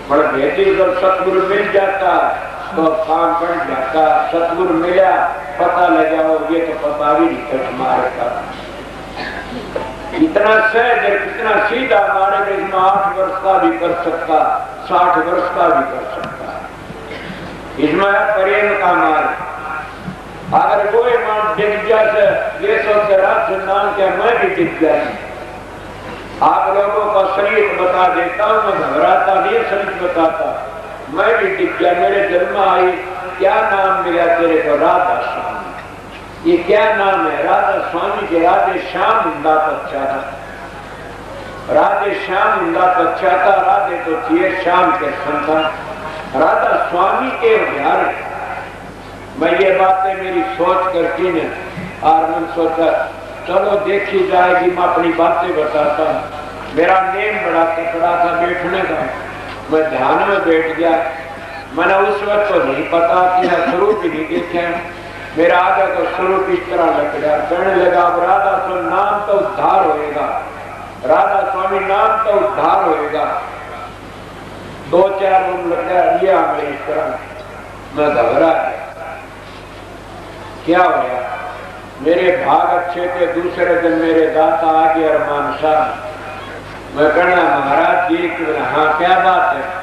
F: पर भेजी जब सतगुरु मिल जाता तो काम बन जाता। सतगुरु मिला पता लगाओ, ये तो पता भी नहीं था हमारे का। इतना सहज कितना सीधा मारे, इसमें 8 वर्ष का भी कर सकता, 60 वर्ष का भी कर सकता। इसमें प्रेम का मार्ग। अगर कोई मान दिख जाए ये सोच रात नाम क्या मैं भी दिख जाए। आप लोगों का शरीर बता देता हूँ, मैं घबराता नहीं, शरीर बताता। मैं भी दिख गया, मेरे जन्म आई, क्या नाम मिला तेरे को? राधा स्वामी। ये क्या नाम है? राधा स्वामी के राधे श्याम हुंदा तो अच्छा था, राधे श्याम हुंदा तो अच्छा था। राधे तो थी श्याम के संतान, राधा स्वामी के ध्यान। मैं ये बातें मेरी सोच करती ने और मैं सोचा चलो देखी जाएगी, मैं अपनी बातें बताता हूँ। मेरा नेम बड़ा तकड़ा था बैठने का, मैं ध्यान में बैठ गया। मैंने उस वक्त तो नहीं पता कि मैं स्वरूप ही नहीं देखा, मेरा आगे तो स्वरूप इस तरह लग गया। कहने लगा अब राधा स्वामी नाम तो उद्धार होएगा, राधा स्वामी नाम तो उद्धार होएगा। 2-4 दिन लग गया मेरी इस तरह, मैं घबरा गया। क्या हो गया? मेरे भाग अच्छे थे, दूसरे दिन मेरे दाता आ गया अरमान साहब। मैं कहना महाराज जी, हाँ क्या बात है?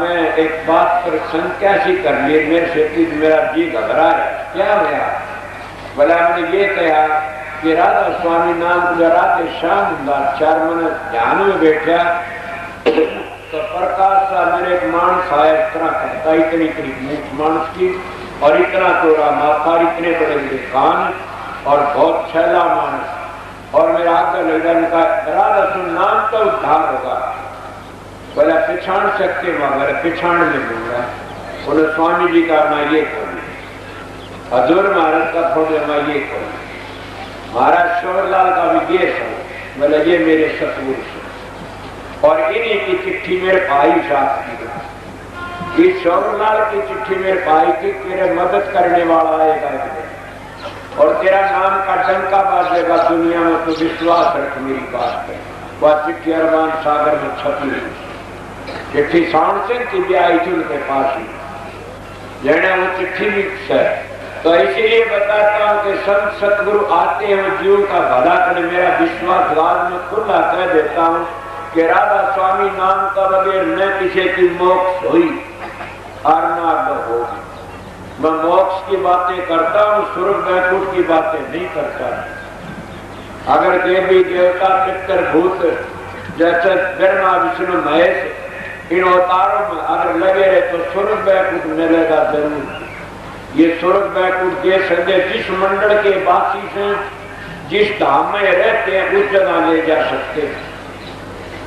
F: मैं एक बात पर शंका सी कर ली, मेरे से मेरा जी घबरा है। क्या होया? बोला मैंने ये कहा कि राधा स्वामी नाम को राधे श्याम 4 महीने ध्यान में बैठा तो प्रकाश सा मेरे एक मानस आया, इतना करता, इतनी मूठ मानस की और इतना तोड़ा माथा, इतने बड़े बड़े कान और बहुत छैला मानस। और मेरा आगे लगा राधा सुन नाम तो उद्धार होगा। बोला पिछाड़ सकते मगर पिछाड़ में दूंगा। बोले स्वामी जी का मैं ये खोलू, हजूर महाराज का खोले मैं ये खोलू, महाराज शोरलाल का भी ये सो। बोले ये मेरे सतगुरु से और इन्हीं की चिट्ठी मेरे भाई साहब की। इस शोरलाल की चिट्ठी मेरे भाई की, तेरे मदद करने वाला आएगा और तेरा नाम का डंका बाजेगा दुनिया में, तो विश्वास रख मेरी बात पे। वह चिट्ठी अरमान सागर में छपी, चिट्ठी साउंड सिंह की भी आई थी उनके पास ही, जैने वो चिट्ठी भी है। तो इसीलिए बताता हूँ कि संत सतगुरु आते हैं जीव का भला करने। मेरा विश्वास बाद में खुला कह देता हूँ कि राधा स्वामी नाम का बगैर न किसी की मोक्ष हुई और न होगी। मैं मोक्ष की बातें करता हूँ, स्वर्ग वैकुंठ की बातें नहीं करता। अगर देवी देवता पितर भूत जैसे ब्रह्मा विष्णु महेश इन अवतारों में अगर लगे रहे तो स्वर्ग वैकुंठ मिलेगा जरूर। ये स्वर्ग वैकुंठ दे सकते जिस मंडल के वासी से जिस धाम में रहते हैं उस जगह ले जा सकते,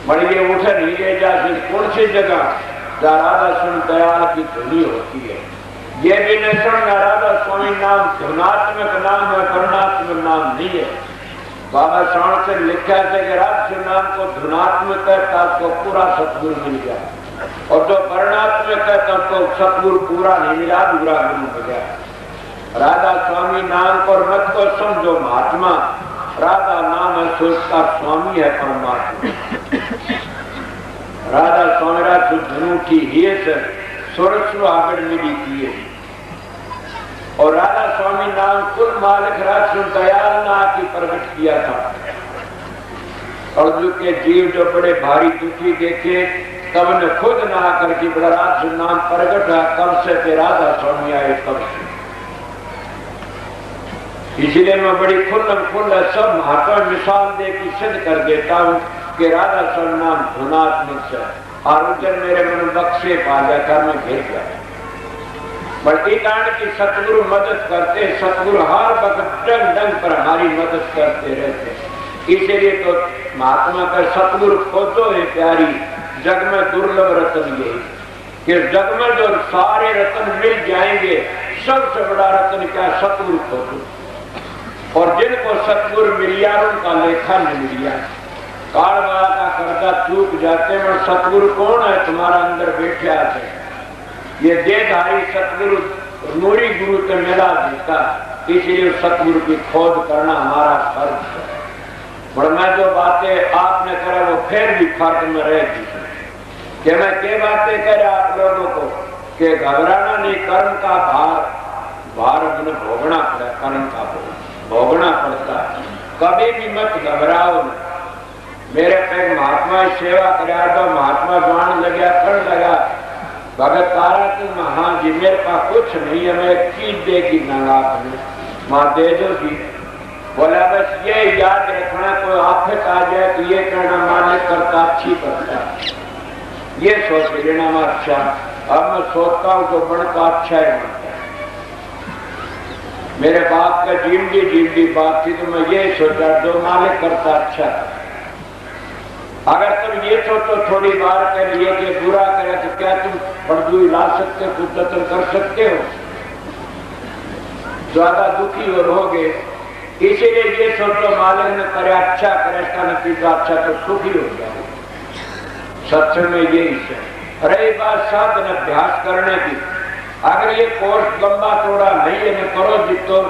F: पर ये उठ नहीं ले जा सकते। कौन सी जगह? जहाँ राधा सुन दयाल की धुनी होती है। ये भी नहीं सुनना राधा स्वामी नाम धुनात्मक नाम है, कर्णात्मक नाम नहीं है। बाबा श्रवण से लिखा है कि राज नाम को धुनात्मक है तो पूरा सतगुरु मिल गया, और जो वर्णात्मक है तब तो सतगुरु पूरा नहीं मिला, दूरा गुरु मिल गया। राधा स्वामी नाम को मत को समझो महात्मा, राधा नाम है सोचता स्वामी है परमात्मा। राधा स्वामी राज धनु की हेस सुरसु आगड़ मिली किए, और राधा स्वामी नाम कुल मालिक राज दयाल ना की प्रकट किया था। अर्जुन के जीव जो बड़े भारी दुखी देखे तब ने खुद ना करके बड़ा राज नाम प्रकट है, कब से ते राधा स्वामी आए तब से। इसलिए मैं बड़ी खुल्ल सब महात्मा मिसाल दे की सिद्ध कर देता हूँ कि राधा स्वामी नाम धुनात्मक से आरोग्य मेरे मन बख्शे पा जाकर मैं घेर गया। बल्कि कारण की सतगुरु मदद करते, सतगुरु हर वक्त डंग डंग पर हमारी मदद करते रहते। इसीलिए तो महात्मा का सतगुरु खोजो है प्यारी, जग में दुर्लभ रतन यही कि जग में जो सारे रतन मिल जाएंगे, सबसे बड़ा रतन क्या सतगुरु खोजो। और जिनको सतगुरु मिलिया उनका लेखा नहीं मिलिया, काल वाला का कर्जा चूक जाते हैं। सतगुरु कौन है? तुम्हारा अंदर बैठा है, ये देहधारी सतगुरु नूरी गुरु से मिला देता। इसलिए सतगुरु की खोज करना हमारा फर्ज है। और मैं जो बातें आपने करा वो फिर भी फर्ज में रहेगी कि मैं क्या बातें करे आप लोगों को कि घबराना नहीं, कर्म का भार अपने भोगना पड़ा, कर्म का भोगना पड़ता। कभी भी मत घबराओ। मेरे पे महात्मा सेवा करा तो महात्मा जान लगा कर लगा भगत तारा तुम हाँ जी मेरे पास कुछ नहीं है, मैं चीज देगी ना आपने माँ दे दोगी। बोला बस ये याद रखना कोई आफत आ जाए तो ये कहना मालिक करता अच्छी करता, ये सोच लेना मैं अच्छा। अब मैं सोचता हूँ तो बनता अच्छा है बनता। मेरे बाप का जीवनी बात थी तो मैं ये सोचा जो मालिक करता अच्छा। अगर तुम ये सोचो थोड़ी बार के लिए कि बुरा करे तो क्या तुम बड़दुई ला सकते हो, कुछ जतन कर सकते हो? ज्यादा दुखी और होगे। इसीलिए ये सोचो मालिक ने करे अच्छा, करे इसका नतीजा अच्छा तो सुखी हो जाओ। सत्संग में यही है। रही बात साधन अभ्यास करने की, अगर ये कोर्स लंबा थोड़ा नहीं है करो जितो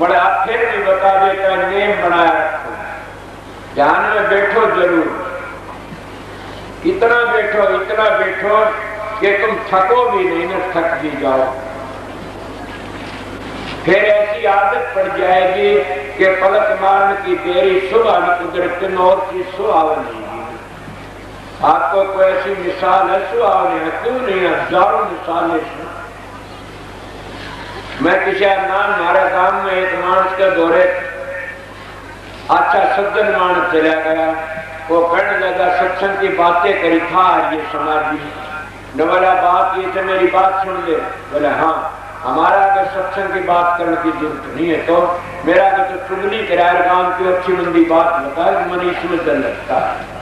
F: बड़े आप फिर भी बता देता नेम बनाया रखो, ध्यान में बैठो जरूर, इतना बैठो कि तुम थको भी नहीं न थक भी जाओ। फिर ऐसी आदत पड़ जाएगी कि पलक मारने की देरी सुबह कुदरत और की सुहावन नहीं। आपको कोई ऐसी मिसाल है सुहावनी है? क्यों नहीं? हजारों मिसालें। मैं किसी नाम हमारे गांव में एक मानस के दौरे अच्छा सज्जन मानस चला गया, वो कहने लगा सत्संग की बातें करी था ये समाज में। न बोला बात ये से मेरी बात सुन ले। बोले हाँ, हमारा अगर सत्संग की बात करने की जरूरत नहीं है तो मेरा अगर तो चुगली किराए गांव की अच्छी मंदी बात बता मन इसमें डर लगता है।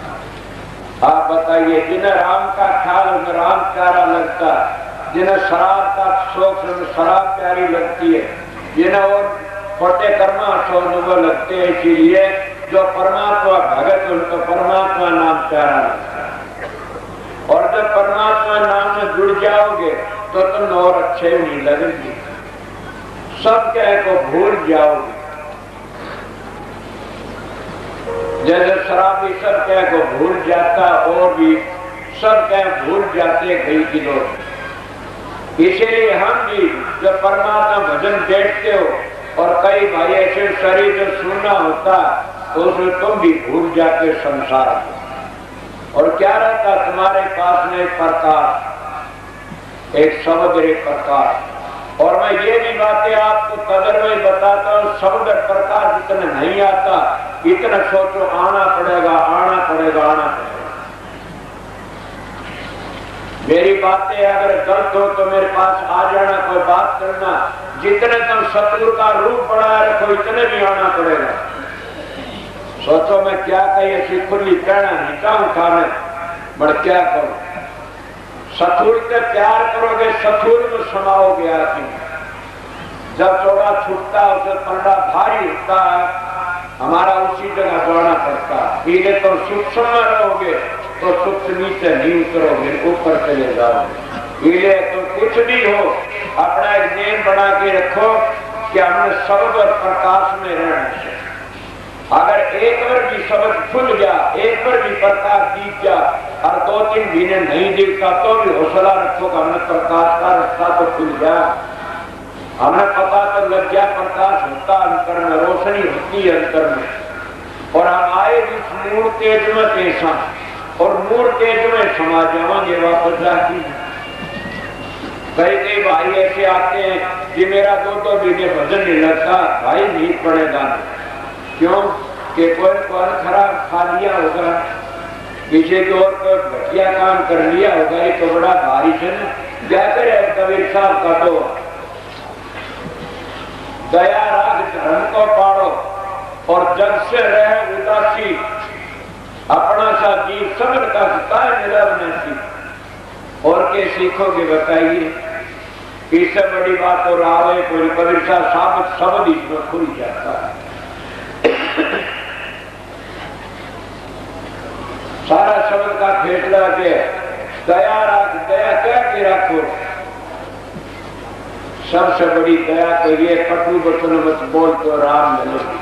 F: आप बताइए, जिन्हें राम का ख्याल उन्हें राम प्यारा लगता, जिन्हें शराब का शौक शराब प्यारी लगती है, जिन्हें और खोटे कर्मा शौक लगते हैं। इसीलिए जो परमात्मा भगत उनको परमात्मा नाम प्यारा लगता है। और जब परमात्मा नाम में जुड़ जाओगे तो तुम और अच्छे नहीं लगेंगे, सब कह को भूल जाओगे। जैसे शराबी सब कह को भूल जाता और भी सब कह भूल जाते कई किलो। इसीलिए हम भी जब परमात्मा भजन बैठते हो और कई भाई ऐसे शरीर जो सुनना होता तो उसमें तुम भी भूल जाते संसार को। और क्या रहता तुम्हारे पास में एक प्रकाश, एक शब्द एक प्रकाश। और मैं ये भी बातें आपको कदर में बताता हूँ, शब्द प्रकाश इतना नहीं आता, इतना सोचो आना पड़ेगा आना पड़ेगा आना पड़ेगा। मेरी बातें अगर गलत हो तो मेरे पास आ जाना, कोई बात करना। जितने तुम सतगुरु का रूप बढ़ाया रखो इतने भी आना पड़ेगा। सोचो मैं क्या कही ऐसी खुली कहना नहीं चाहूँ खाने, बट क्या करो। सतगुरु से प्यार करोगे सतगुरु में समाओगे आदमी। जब चौड़ा छूटता है उसे पलड़ा भारी होता है। हमारा उसी जो पीले तो सूक्ष्म रहोगे तो सूक्ष्म नीचे नहीं उतरोगे, ऊपर चले जाओगे। पीले तो कुछ भी हो, अपना एक नियम बना के रखो कि हमने शब्द और प्रकाश में रहना है। अगर एक बार भी शब्द खुल गया, एक बार भी प्रकाश दिख गया और 2-3 महीने नहीं दिखता तो भी हौसला रखो कि हमने प्रकाश का रास्ता तो खुल गया, हमें पता तो लग गया प्रकाश होता अंतर में, रोशनी होती है अंतर में। और हम आए इस मूल तेज में पेशा और मूल तेज में समा जाएंगे वापस जाती। कई भाई ऐसे आते हैं कि मेरा 2-2 महीने भजन नहीं लगता, भाई नहीं पड़ेगा। क्यों कि कोई खराब खा लिया होगा, किसी को और कोई घटिया काम कर लिया होगा, ये तो बड़ा भारी से न जाकर कबीर साहब का तो दया राग धर्म को पाड़ो और जग से रहे उदासी, अपना सा जीव समझ का निरवनसी। और के सीखोगे बताइए, इससे बड़ी बात और आवे कोई कबीर साहब शब्द इसमें खुल जाता है। सारा शब्द का फेसला के दया राख, दया क्या के रखो, सबसे बड़ी दया तो ये कटु वचन मत बोल तो राम मिलेगी।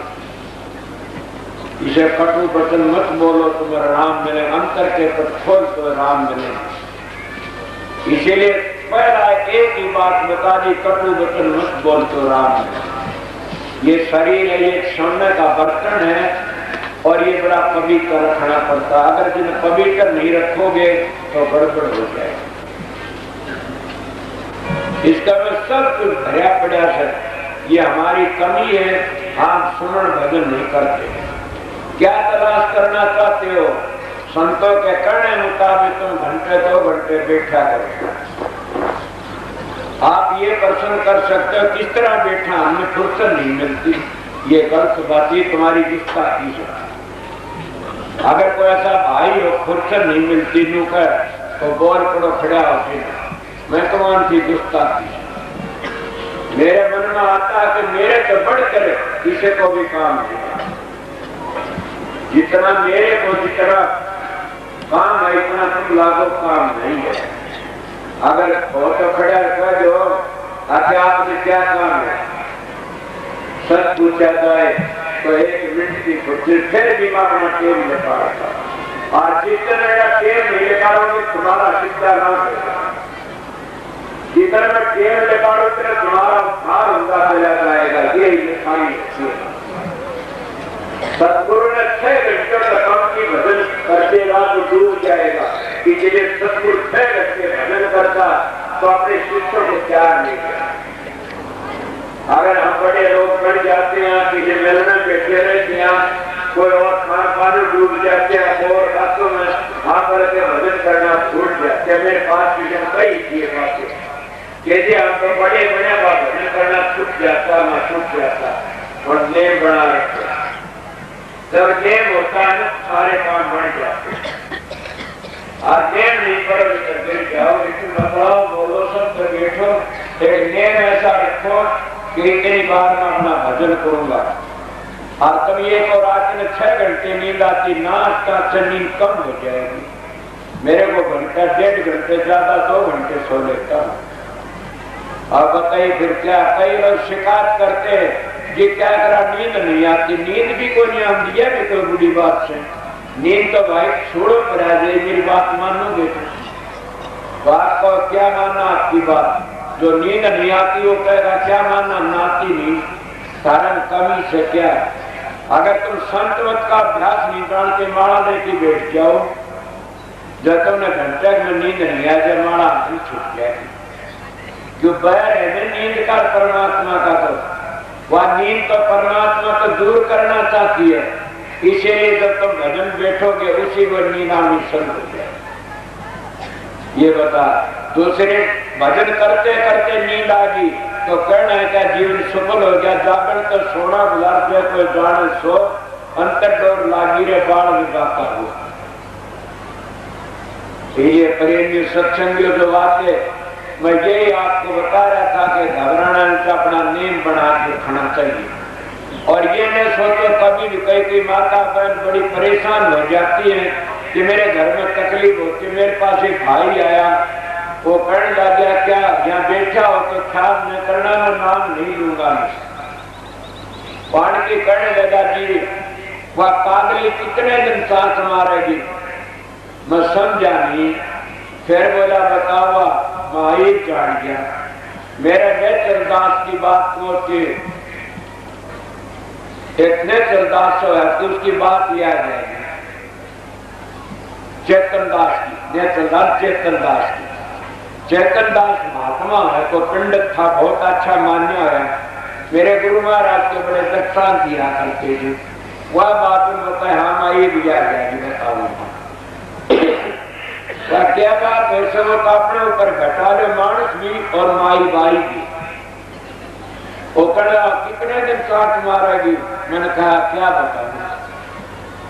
F: इसे कटु वचन मत बोलो तुम्हें राम मिले, अंतर के पट खोल तो राम मिले। इसीलिए पहला एक ही बात बता दी, कटु वचन मत बोल तो राम मिले। ये शरीर है, ये सोने का बर्तन है और ये बड़ा पवित्र रखना पड़ता है। अगर जिन्हें पवित्र नहीं रखोगे तो गड़बड़ हो जाएगा। इसका में सब कुछ भरा पड़ा है, ये हमारी कमी है, हम सुमन भजन नहीं करते। क्या तलाश करना चाहते हो? संतों के कहने मुताबिक तुम घंटे 2 घंटे बैठा करो। आप ये प्रश्न कर सकते हो किस तरह बैठा, हमें फुर्सत नहीं मिलती। ये गलत बात, ये तुम्हारी गुस्ताखी है। अगर कोई ऐसा भाई हो फुर्सत नहीं मिलती नू कर तो बोल पड़ो खड़ा होके, मैं कमान की गुस्ताखी। मेरे मन में आता है कि मेरे तो बढ़ कर किसी को भी काम दिया, जितना मेरे को जितना काम है इतना तुम लागो काम नहीं है। अगर हो तो खड़ा कर दो, आखिर आपने क्या काम है, सच पूछा जाए तो 1 मिनट की खुशी फिर भी अपना टेम निकालता। और जितने मेरा टेम नहीं निकालोगे तुम्हारा शिक्षा ना होगा, जितना मैं टेम निकालो तेरा तुम्हारा भार होता चला जाएगा। ये लिखाई सतगुरु ने 6 घंटे तक की भजन करते रहा तो डूब जाएगा। कि जिन्हें सतगुरु 6 घंटे भजन करता तो अपने शिष्यों को प्यार नहीं किया। अगर हम बड़े लोग बढ़ जाते हैं कि जो मिलने बैठे रहते हैं, कोई और खान पान डूब जाते हैं और रातों में आकर के भजन करना भूल जाते हैं। मेरे पास कई किए बातें जैसे हमको बड़े बड़े भजन करना छूट जाता, मैं छूट जाता और नेम बना रखते। जब नेम होता है ना सारे काम बढ़ जाते। आज नेम नहीं पड़ोगे तो गिर जाओ, लेकिन बताओ बोलो सब तो बैठो, एक नेम ऐसा रखो कि इतनी बार मैं अपना भजन करूंगा। और कभी एक और रात में 6 घंटे नींद आती, नाचता से नींद कम हो जाएगी। मेरे को घंटा 1.5 घंटे ज्यादा 2 घंटे सो लेता हूँ। और बताइए फिर क्या, कई लोग शिकायत करते ये क्या करा नींद नहीं आती। नींद भी कोई नियम दिया भी कोई बुरी बात से, नींद तो भाई छोड़ो पर आ जाए, मेरी बात मानोगे तो आपको क्या मानना आपकी बात। जो नींद नहीं आती वो कहेगा क्या मानना, नाती नहीं, कारण कमी से क्या। अगर तुम संतवत का अभ्यास नहीं जान के माला लेके बैठ जाओ, जब तुमने घंटे में नींद नहीं आ जाए माला नहीं छूट जाएगी। क्यों बैर है नींद का परमात्मा का, तो वह नींद तो परमात्मा को दूर करना चाहती है। इसीलिए जब तुम भजन बैठोगे उसी को नींद आनी शुरू हो जाए। ये बता, दूसरे भजन करते करते नींद आ गई तो कहना है क्या जीवन सफल हो गया। जागरण तो सोना बुलार पे कोई जाने सो, अंतर डोर लागी रे बाण विवाह हुआ। ये प्रेमी सत्संगियों जो बातें मैं यही आपको बता रहा था कि घबराना अपना नेम बना के रखना चाहिए। और ये न सोचो कभी भी कोई माता बहन बड़ी परेशान हो जाती है कि मेरे घर में तकलीफ होती। मेरे पास एक भाई आया, वो कहने लग गया क्या यहाँ बैठा हो तो ख्याल न करना, मैं नाम नहीं लूंगा। पानी की कहने लगा जी वह पागली कितने दिन सांस मारेगी, मैं समझा नहीं। फिर बोला बताओ, माही जान गया। मेरे नेत्र दास की बात होती, एक नेत्र दास है तो उसकी बात याद आएगी, चेतन दास की, नेत्र दास चेतन दास की। चेतन दास महात्मा है तो पंडित था, बहुत अच्छा मान्य है। मेरे गुरु महाराज के बड़े दक्षांत दिया करते थे। वह बात में बताया हाँ माई भी आ जाएगी, बताऊंगा क्या बात है। सब अपने ऊपर घटा लो, मानस भी और माई बाई भी। वो कहा कितने दिन सांस मारेगी, मैंने कहा क्या बताऊं,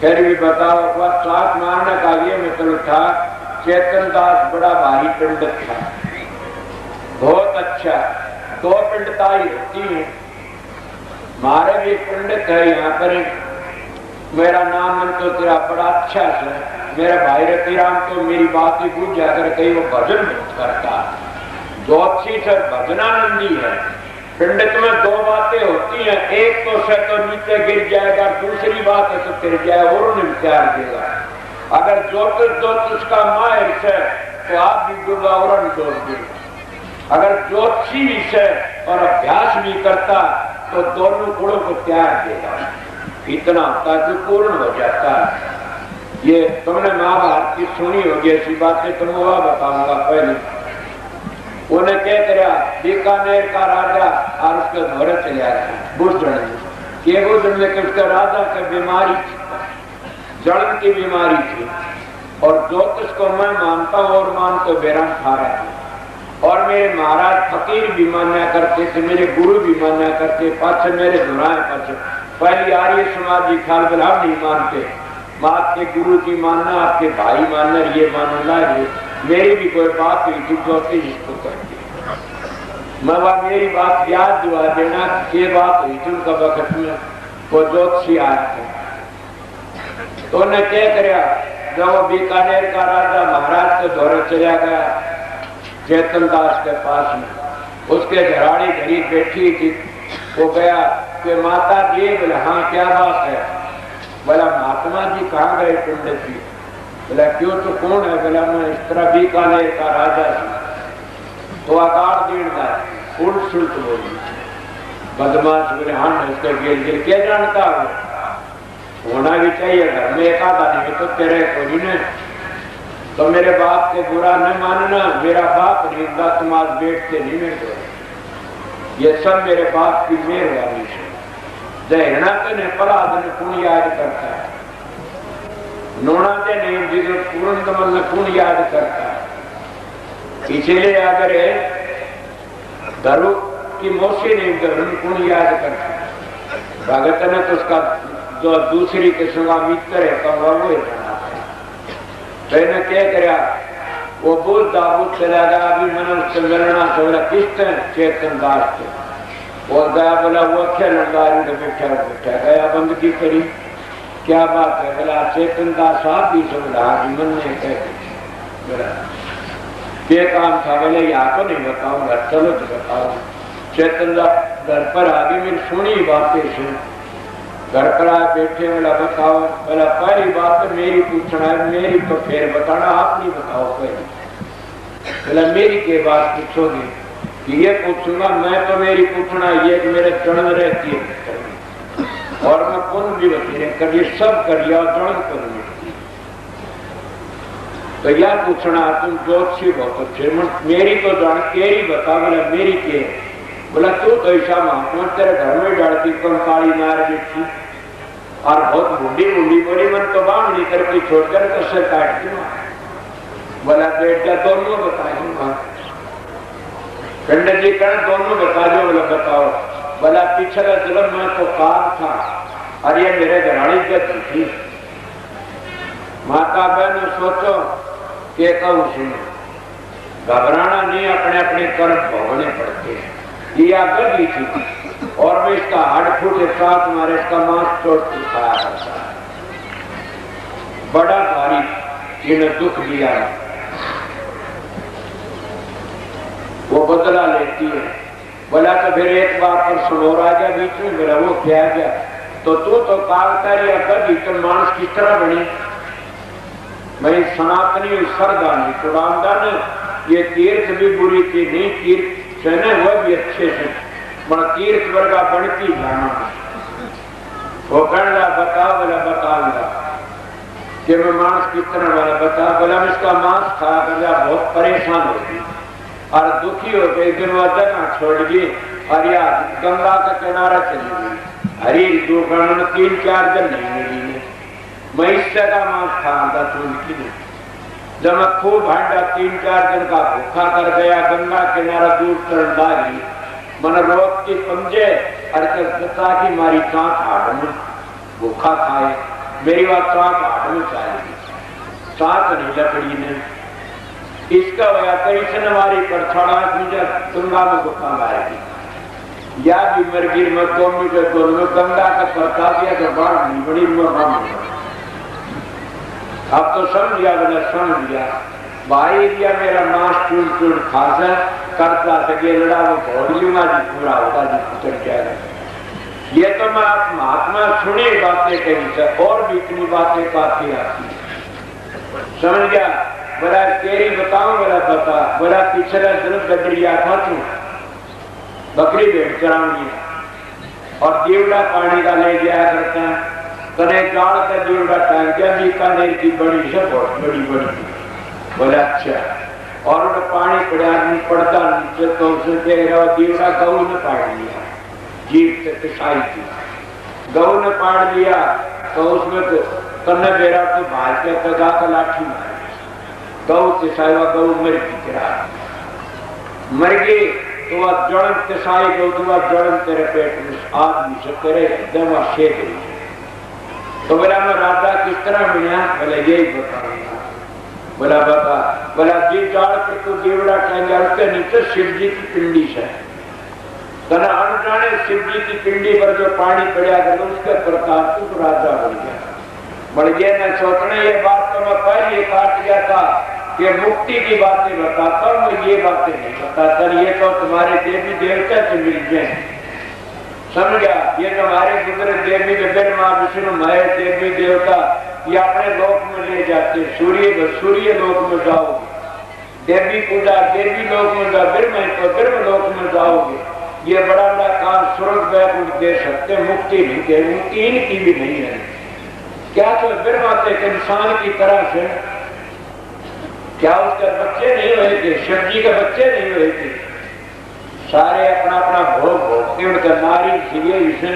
F: फिर भी बताओ। वह सांस मारने का ये मतलब था, चेतन दास बड़ा भारी पंडित था, बहुत अच्छा। 2 पंडिताई होती है, मारे भी पंडित है यहाँ पर। मेरा नाम मन तो तेरा बड़ा अच्छा है, मेरा भाई रतिराम तो मेरी बात ही पूछ जाकर कहीं वो भजन करता, ज्योतिषी से भजनानंदी है। पंडित में 2 बातें होती हैं, एक तो से तो नीचे गिर जाएगा, दूसरी बात है तो गिर जाए और नहीं प्यार देगा। अगर ज्योतिष का माहिर से तो आप भी डूबा और डूब। अगर ज्योतिषी से और अभ्यास भी करता तो दोनों गुणों को त्याग देगा, इतना होता है पूर्ण हो जाता है। ये तुमने महाभारत की सुनी होगी, ऐसी बातें तुम वह बताऊंगा। पहले उन्हें क्या करा, बीकानेर का राजा और उसके घोड़े चले आया बुजड़न के, उसके राजा की बीमारी थी, जलन की बीमारी थी। और ज्योतिष को मैं मानता हूँ और मान तो बेराम खा रहा था। और मेरे महाराज फकीर भी मान्या करते थे, मेरे गुरु भी मान्या करते, पाछे मेरे दुराए पाछे। पहली आर्य समाज की ख्याल बल हम नहीं मानते, आपके गुरु की मानना, आपके भाई मानना, ये मानना है। मेरी भी कोई बात हुई थी ज्योतिष को करती, मैं वह मेरी बात याद दुआ देना, ये बात हुई थी उनका वक्त में, वो ज्योतिषी आया था। तो उन्हें क्या कराया, जब वो बीकानेर का राजा महाराज के दौरे चला गया चेतन दास के पास में, उसके घराड़ी घड़ी बैठी थी, वो गया कि माता जी, बोले हाँ क्या बात है। बोला महात्मा जी कहाँ गए पंडित जी। बोला क्यों, तो कौन है। बोला मैं इस तरह बीकानेर का राजा हूँ। तो आकार दीड़ा उल्ट सुल्ट बोली, बदमाश। बोले हाँ उसके गिर क्या जानता है, होना भी चाहिए घर में एक आधा, नहीं तो तेरे कोई ने। तो मेरे बाप को बुरा न मानना, मेरा बाप निंदा समाज बैठते नहीं मेरे, ये सब मेरे बाप की मेहरबानी है। जहना तो ने पला दिन पुण्य याद करता है, नोना के नहीं जिसे पूर्ण कमल पुण्य याद करता है। इसीलिए अगर धरु की मौसी नहीं पुण्य याद करता है। भगत ने तो उसका जो दूसरी किस्म का मित्र है तो वो ही बनाता। क्या करा, वो बुद्ध दाबूत चला गया, अभी मैंने उससे मिलना सोचा किसने, चेतन दास से। और गया, बोला वो अच्छा लंगारी तो बैठा गया, बंद की करी, क्या बात है। बोला चेतन दास आप ही समझा मन ने कह क्या काम था। बोले यहाँ तो नहीं बताऊंगा, चलो तो बताओ। चेतन दास घर पर आ गई, मेरी सुनी बातें सुन। घर पर आए बैठे, बोला बताओ। बोला पहली बात तो मेरी पूछना है, मेरी तो फिर बताना, आप नहीं बताओ पहले। बोला मेरी के बात पूछोगे कि ये पूछूंगा मैं, तो मेरी पूछना ये कि मेरे जड़न रहती है और मैं पुण्य भी बती करिए सब करिए और जड़न कर। तो यह पूछना तुम ज्योतिषी बहुत अच्छे, मेरी तो जान तेरी बता। बोला मेरी के। बोला तू तो ऐसा महात्मा, तेरे घर में डरती कौन काली मार बैठी और बहुत बूढ़ी बूढ़ी बोली, मन तो बांध ली करके छोड़कर कसर काट दी। बोला बेटा दोनों बताऊंगा। पंडित जी कह दोनों बता दो। बोला बताओ। बोला पिछले जन्म में तो काल था और ये मेरे घरानी गति थी। माता बहन सोचो के कहूँ सुनो, घबराना नहीं, अपने अपने कर्म भोगने पड़ते हैं। ये गति थी और मैं इसका हड फूट साथ मारे इसका मांस चोट खाया करता है। बड़ा भारी इन्हें दुख दिया, वो बदला लेती है। बोला तो फिर एक बार पर सुनो राजा बीच में मेरा वो क्या गया, तो तू तो कागतारी अभी तो मानस किस तरह बनी। मैं सनातनी सरदानी कुरानदान, ये तीर्थ भी बुरी थी नहीं, तीर्थ चने वो भी अच्छे से बड़ा तीर्थ वर्गा बढ़ती जाना। वो कहना बता, बोला बताऊंगा कि मैं मांस किस तरह वाला बता। बोला मैं इसका मांस खा कर बहुत परेशान हो गई और दुखी हो गई। दिन वह जगह छोड़ गई और या गंगा का किनारा चली गई। हरी दुकान में 3-4 दिन नहीं मिली। मैं इस जगह मांस खाऊंगा चुनकी नहीं। जब मैं खूब भांडा 3-4 दिन का भूखा कर गया, गंगा किनारा दूर चढ़ लागी, मन रोक की पंजे अरता की मारी चाँक हाड़ में भूखा खाए, मेरी बात चाँक हाड़ में चाहिए, चाँक नहीं लकड़ी ने। इसका वया कई से हमारी पर छड़ा गंगा में गुफा लाएगी या भी मरगिर में 2 मीटर दोनों में गंगा का परता दिया तो बाढ़ नहीं बड़ी अब तो समझ गया, बोला समझ गया भाई दिया मेरा मांस चून चून खासा करता सके लड़ा वो भोड़ियों जी पूरा होगा जी उतर जाएगा। ये तो मैं आप महात्मा सुनी बातें कही से और भी इतनी बातें काफी आती समझ गया। बोला तेरी बताऊं, बोला बता। बोला पिछला दिन गडरिया था तू बकरी भेड़ चराऊंगी और दीवड़ा पानी का ले जाया करता है, तने जाल का दीवड़ा टांग दिया बीकानेर की बड़ी से बहुत बड़ी बड़ी। बोला अच्छा, और उन्हें पानी पड़ता नीचे तो उसने दीवड़ा गऊ ने पाड़ लिया, जीव से पिसाई थी, गऊ ने पाड़ लिया तो उसमें तो तन्ने बेरा तो भाई के तगा का लाठी मार गऊ तिसाई, गऊ मर गई तो वह जड़न तिसाई गऊ तो वह जड़न तेरे पेट में आदमी से तेरे दवा शेद हुई। तो बोला मैं राजा किस तरह मिला, बोले यही बताऊंगा। बोला बता। बोला जी जाड़ पर तो दीवड़ा कहेंगे उसके नीचे शिव जी की पिंडी से तना अनजाने शिव जी की पिंडी पर जो पानी पड़ा कर उसके प्रताप तू तो राजा बन गया। बड़ ये न सोचने ये बात तो मैं पहले काट गया था कि मुक्ति की बातें बताता हूँ, मैं ये बातें नहीं बताता। ये तो तुम्हारे देवी देवता से मिल जाए, समझ गया। ये जो हमारे गुजरे देवी विभिन्न विष्णु महेश देवी देवता ये अपने लोक में ले जाते, सूर्य लोक में जाओगे, देवी पूजा देवी लोक में जाओ, ब्रह्म तो ब्रह्म लोक में जाओगे। ये बड़ा बड़ा काम स्वर्ग वैकुंठ दे सकते, मुक्ति नहीं दे, मुक्ति इनकी भी नहीं है। क्या तो ब्रह्म एक इंसान की तरह से, क्या उसके बच्चे नहीं हुए थे, शिव जी के बच्चे नहीं हुए थे, सारे अपना अपना भोग भोगते उनका नारी सीरिये इसे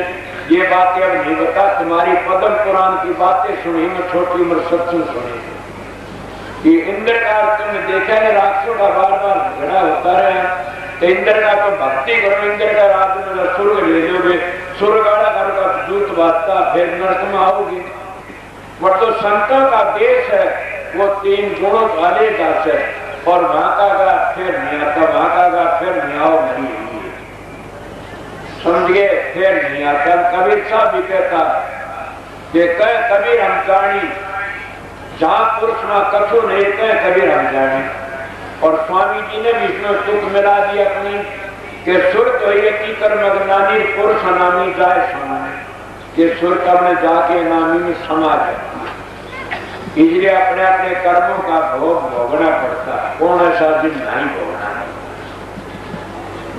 F: ये बातें अब नहीं बता। तुम्हारी पद्म पुराण की बातें सुनी मैं छोटी उम्र सत्संग सुनी कि इंद्र का तुमने देखा है राक्षसों का बार बार झगड़ा होता रहा, तो इंद्र का तो भक्ति करो, इंद्र का राज में स्वर्ग ले लोगे, स्वर्ग वाला घर का दूत बांटता फिर नर्क में आओगे। वो तो संतों का देश है, वो 3 गुणों वाले दास है और भागा फिर नहीं आता, भागा फिर नहीं आओ नहीं समझिए फिर नहीं आता। कबीर साहब भी कहता कि कह कबीर हम जानी जहां पुरुष ना कछु नहीं, कह कबीर हम जानी। और स्वामी जी ने भी इसमें सुख मिला दिया अपनी कि सुर तो ये की कर मगनानी पुरुष नामी जाए समाने कि सुर कब में जाके नामी में समा जाए। इसलिए अपने अपने कर्मों का भोग भोगना पड़ता, कौन ऐसा दिन नहीं भोगना।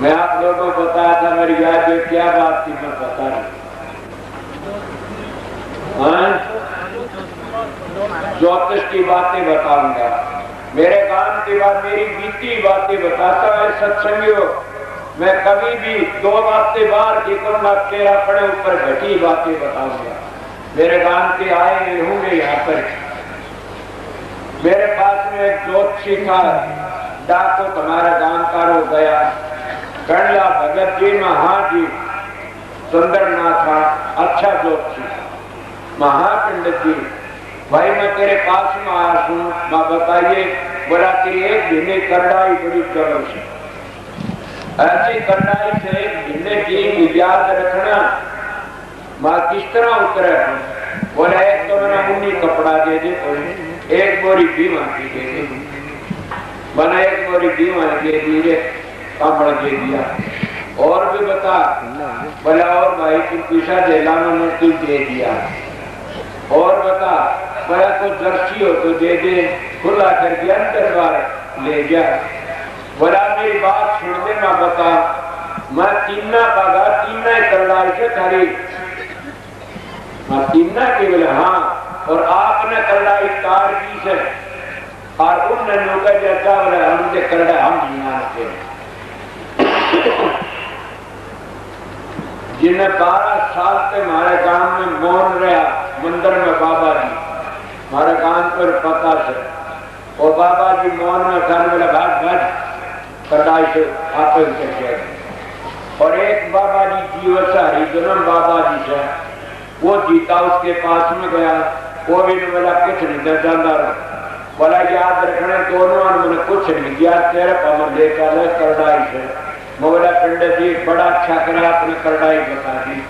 F: मैं आप लोगों को बताया था मेरी याद में क्या बात थी मैं बता रही। ज्योतिष की बातें बताऊंगा, मेरे काम की बात, मेरी बीती बातें बताता है सत्संगियों। मैं कभी भी 2 बातें बाहर की करूंगा, तेरा पड़े ऊपर घटी बातें बताऊंगा। मेरे गांव के आए होंगे यहाँ पर। मेरे पास में एक ज्योतिषी था, डाको तुम्हारा जानकार हो गया, कंडला भगत जी महाजी सुंदरनाथ था, अच्छा ज्योतिषी महापंडित जी। भाई मैं तेरे पास में आया हूँ, मैं बताइए। बोला तेरी 1 महीने करवाई बड़ी जरूर से ऐसी कटाई से भिन्ने की याद रखना। मां किस तरह उतरे? बोले एक तो मैंने मुन्नी कपड़ा दे दे, एक बोरी बीमा की दे दे, मैंने एक बोरी बीमा दे दी, कापड़ दे दिया। और भी बता, बोला और भाई तू पीछा जेला मैंने तू दे दिया। और बता, बोला कुछ जर्सी हो तो दे दे, खुला कर दिया, अंदर बार ले गया। बोला मेरी बात सुन दे, मैं बता, मैं तीना पागा, तीना ही करलाई से थारी, मैं तीना की बोले हाँ, और आपने करलाई तार की से, और उनने नौका जैसा बोले हमसे करड़ा हम जीना थे। जिन्हें 12 साल से हमारे गांव में मौन रहा, मंदिर में बाबा जी हमारे गांव पर पता से, और बाबा जी मौन में खाने बोला भाग भाग कटाई से आप और एक बाबा जी जीवसारी जन्म बाबा जी से वो जीता, उसके पास में गया, वो भी ने बोला कुछ नहीं दे जाना, बोला याद रखना दोनों मैंने कुछ नहीं दिया, तेरे पमर ले चले करडाई से। बोला पंडित जी बड़ा अच्छा करा, आपने करडाई बता दी,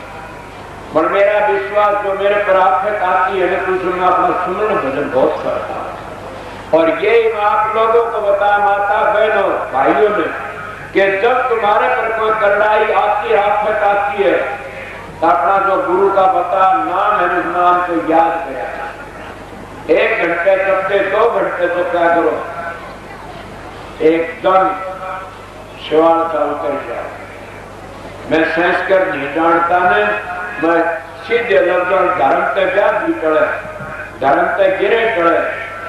F: पर मेरा विश्वास जो मेरे पर आफत आती है ना, कुछ मैं अपना सुमन भजन बहुत करता हूँ। और ये मैं आप लोगों को बता, माता बहनों भाइयों ने, कि जब तुम्हारे पर कोई करड़ाई आती है, आफत आती है, तो अपना जो गुरु का बता नाम है, उस नाम को याद करें। 1 घंटे चलते 2 घंटे तो क्या करो, एकदम शिवाल का उतर जाए। मैं संस्कृत नहीं जानता ने, मैं सीधे लफ्जों धर्म से व्याध भी टड़े, धर्म से गिरे टड़े,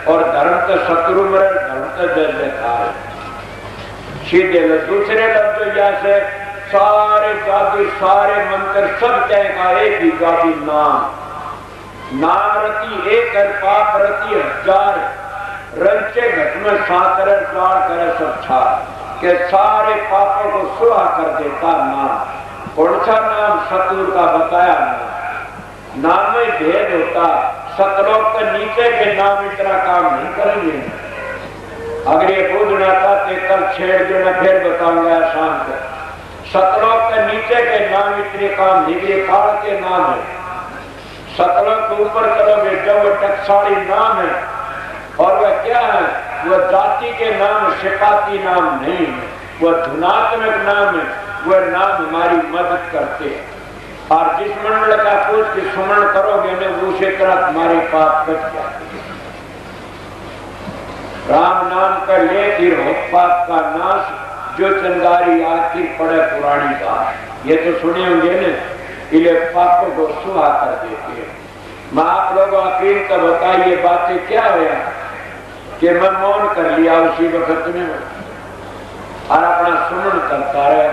F: और धर्म से शत्रु मरे, धर्म से जय जयकार। सीधे दूसरे लफ्ज जैसे सारे जादू सारे मंत्र सब कहेगा एक ही जादू नाम, नाम रति एक कर पाप रति 1000, रंचे घट में 7 द्वार करे सब छार, के सारे पापों को सुहा कर देता नाम। कौन सा नाम? सतगुरु का बताया नाम। नाम में भेद होता, सतलोक के नीचे के नाम इतना काम नहीं करेंगे। अगर ये पूछना था तो कल छेड़ जो मैं फिर बताऊंगा शाम को। सतलोक के नीचे के नाम इतने काम नहीं, ये काल के नाम है। सतलोक के ऊपर चलोगे जब टकसाली नाम है, और वह क्या है? वह जाति के नाम, शिकाती नाम नहीं है, वह धुनात्मक नाम है। वह नाम हमारी मदद करते हैं, और जिस मंडल का पूछ के सुमन करोगे ना, दूसरे तरह तुम्हारे पाप कट जाते हैं। राम नाम का ले फिर हो पाप का नाश, जो चंगारी आखिर पड़े पुरानी बात। ये तो सुने होंगे न, इले पापों को सुहा कर देते हैं। मैं आप लोगों आखिर का बताइए बातें क्या हुआ कि मैं मौन कर लिया उसी वक्त में, और अपना सुमन करता रहा।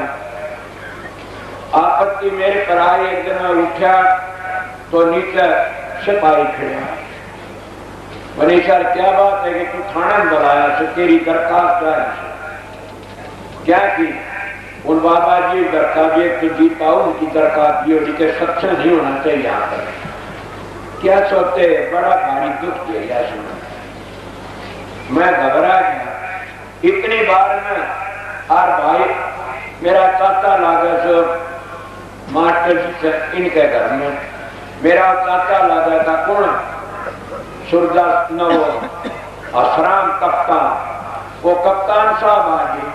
F: आपत्ति मेरे पर आई, एक दिन मैं उठा तो नीचे सिपाही खड़ा। बोले सर क्या बात है कि तू थाने में बुलाया, तो तेरी दरखास्त क्या की? उन बाबा जी दरखास्त तो जीता उनकी दरखास्त दी, उनके सत्संग नहीं होना चाहिए यहाँ पर। क्या सोचते? बड़ा भारी दुख दिया सुना। मैं घबरा गया इतनी बार में। और भाई मेरा चाचा लागा सो मास्टर जी से इनके घर में, मेरा चाचा लागा था कौन? सूरदास न वो असराम कप्तान, वो कप्तान साहब आ गए,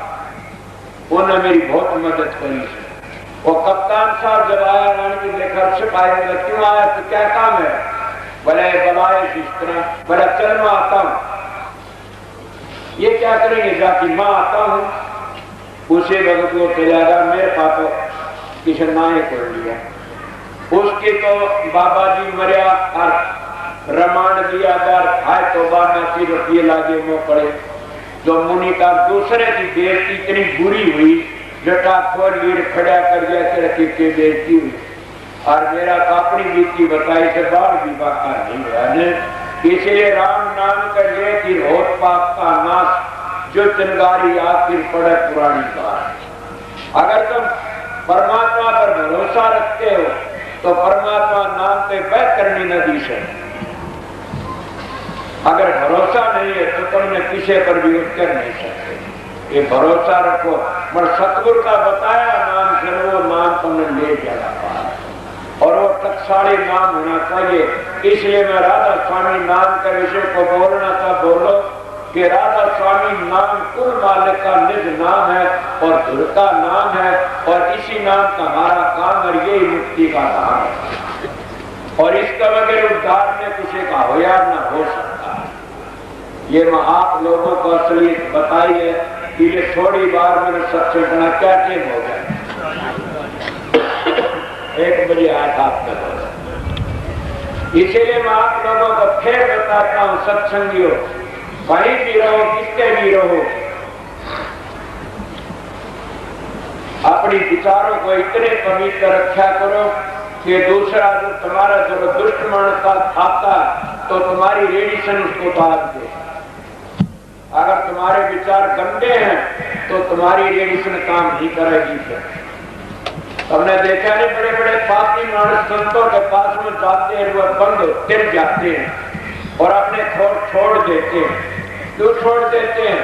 F: उन्होंने मेरी बहुत मदद करी। वो कप्तान साहब जब आया, रानी देखा सिपाही ने, क्यों आया तो क्या काम है? बोले बलाए इस तरह। बोला चल मैं आता हूँ। ये क्या करेंगे? जाति माँ आता हूँ। उसे वक्त वो चला गया, मेरे पापा किसी नाए कर लिया उसकी, तो बाबा जी मरिया और रमान दिया दार खाए तो 82 रुपये लागे वो पड़े। जो मुनि का दूसरे की बेइज्जती इतनी बुरी हुई, जटा खोल लीर खड़ा कर दिया के बेइज्जती हुई। और मेरा तो अपनी बीती बताई से बार भी बाका नहीं हुआ। इसलिए राम नाम कर ले कि होत पाप का नाश, जो चिंगारी आखिर पड़े पुरानी बात। अगर तुम परमात्मा पर भरोसा रखते हो तो परमात्मा नाम पे बह करनी नदी से। अगर भरोसा नहीं है तो तुमने किसी पर भी उत्तर नहीं सकते। ये भरोसा रखो। पर सतगुरु का बताया नाम सुनो, वो नाम तुमने ले जाना पार और वो टकसाली नाम होना चाहिए। इसलिए मैं राधा स्वामी नाम के विषय को बोलना था। बोलो कि राधा स्वामी नाम कुल मालिक का निज नाम है और धुर का नाम है और इसी नाम का हमारा काम और यही मुक्ति का नाम है और इसका बगैर उद्धार में किसी का हो या न हो सकता है। ये मैं आप लोगों को असली बताई है कि ये थोड़ी बार मेरे सत्संग करना क्या टाइम हो गया, 1 बजे आया था आपके पास। इसीलिए मैं आप लोगों को फिर बताता हूँ, सत्संगियों कहीं भी रहो, किसके भी रहो, अपनी विचारों को इतने पवित्र रखा करो कि दूसरा जो तुम्हारा जो दुश्मन का आता तो तुम्हारी रेडिएशन उसको दाद दे। अगर तुम्हारे विचार गंदे हैं तो तुम्हारी रेडिएशन काम नहीं करेगी। हमने देखा नहीं, बड़े बड़े पापी मानस संतों के पास में जाते हैं, वो बंद तिर जाते हैं और अपने खोर छोड़ देते हैं। क्यों छोड़ देते हैं?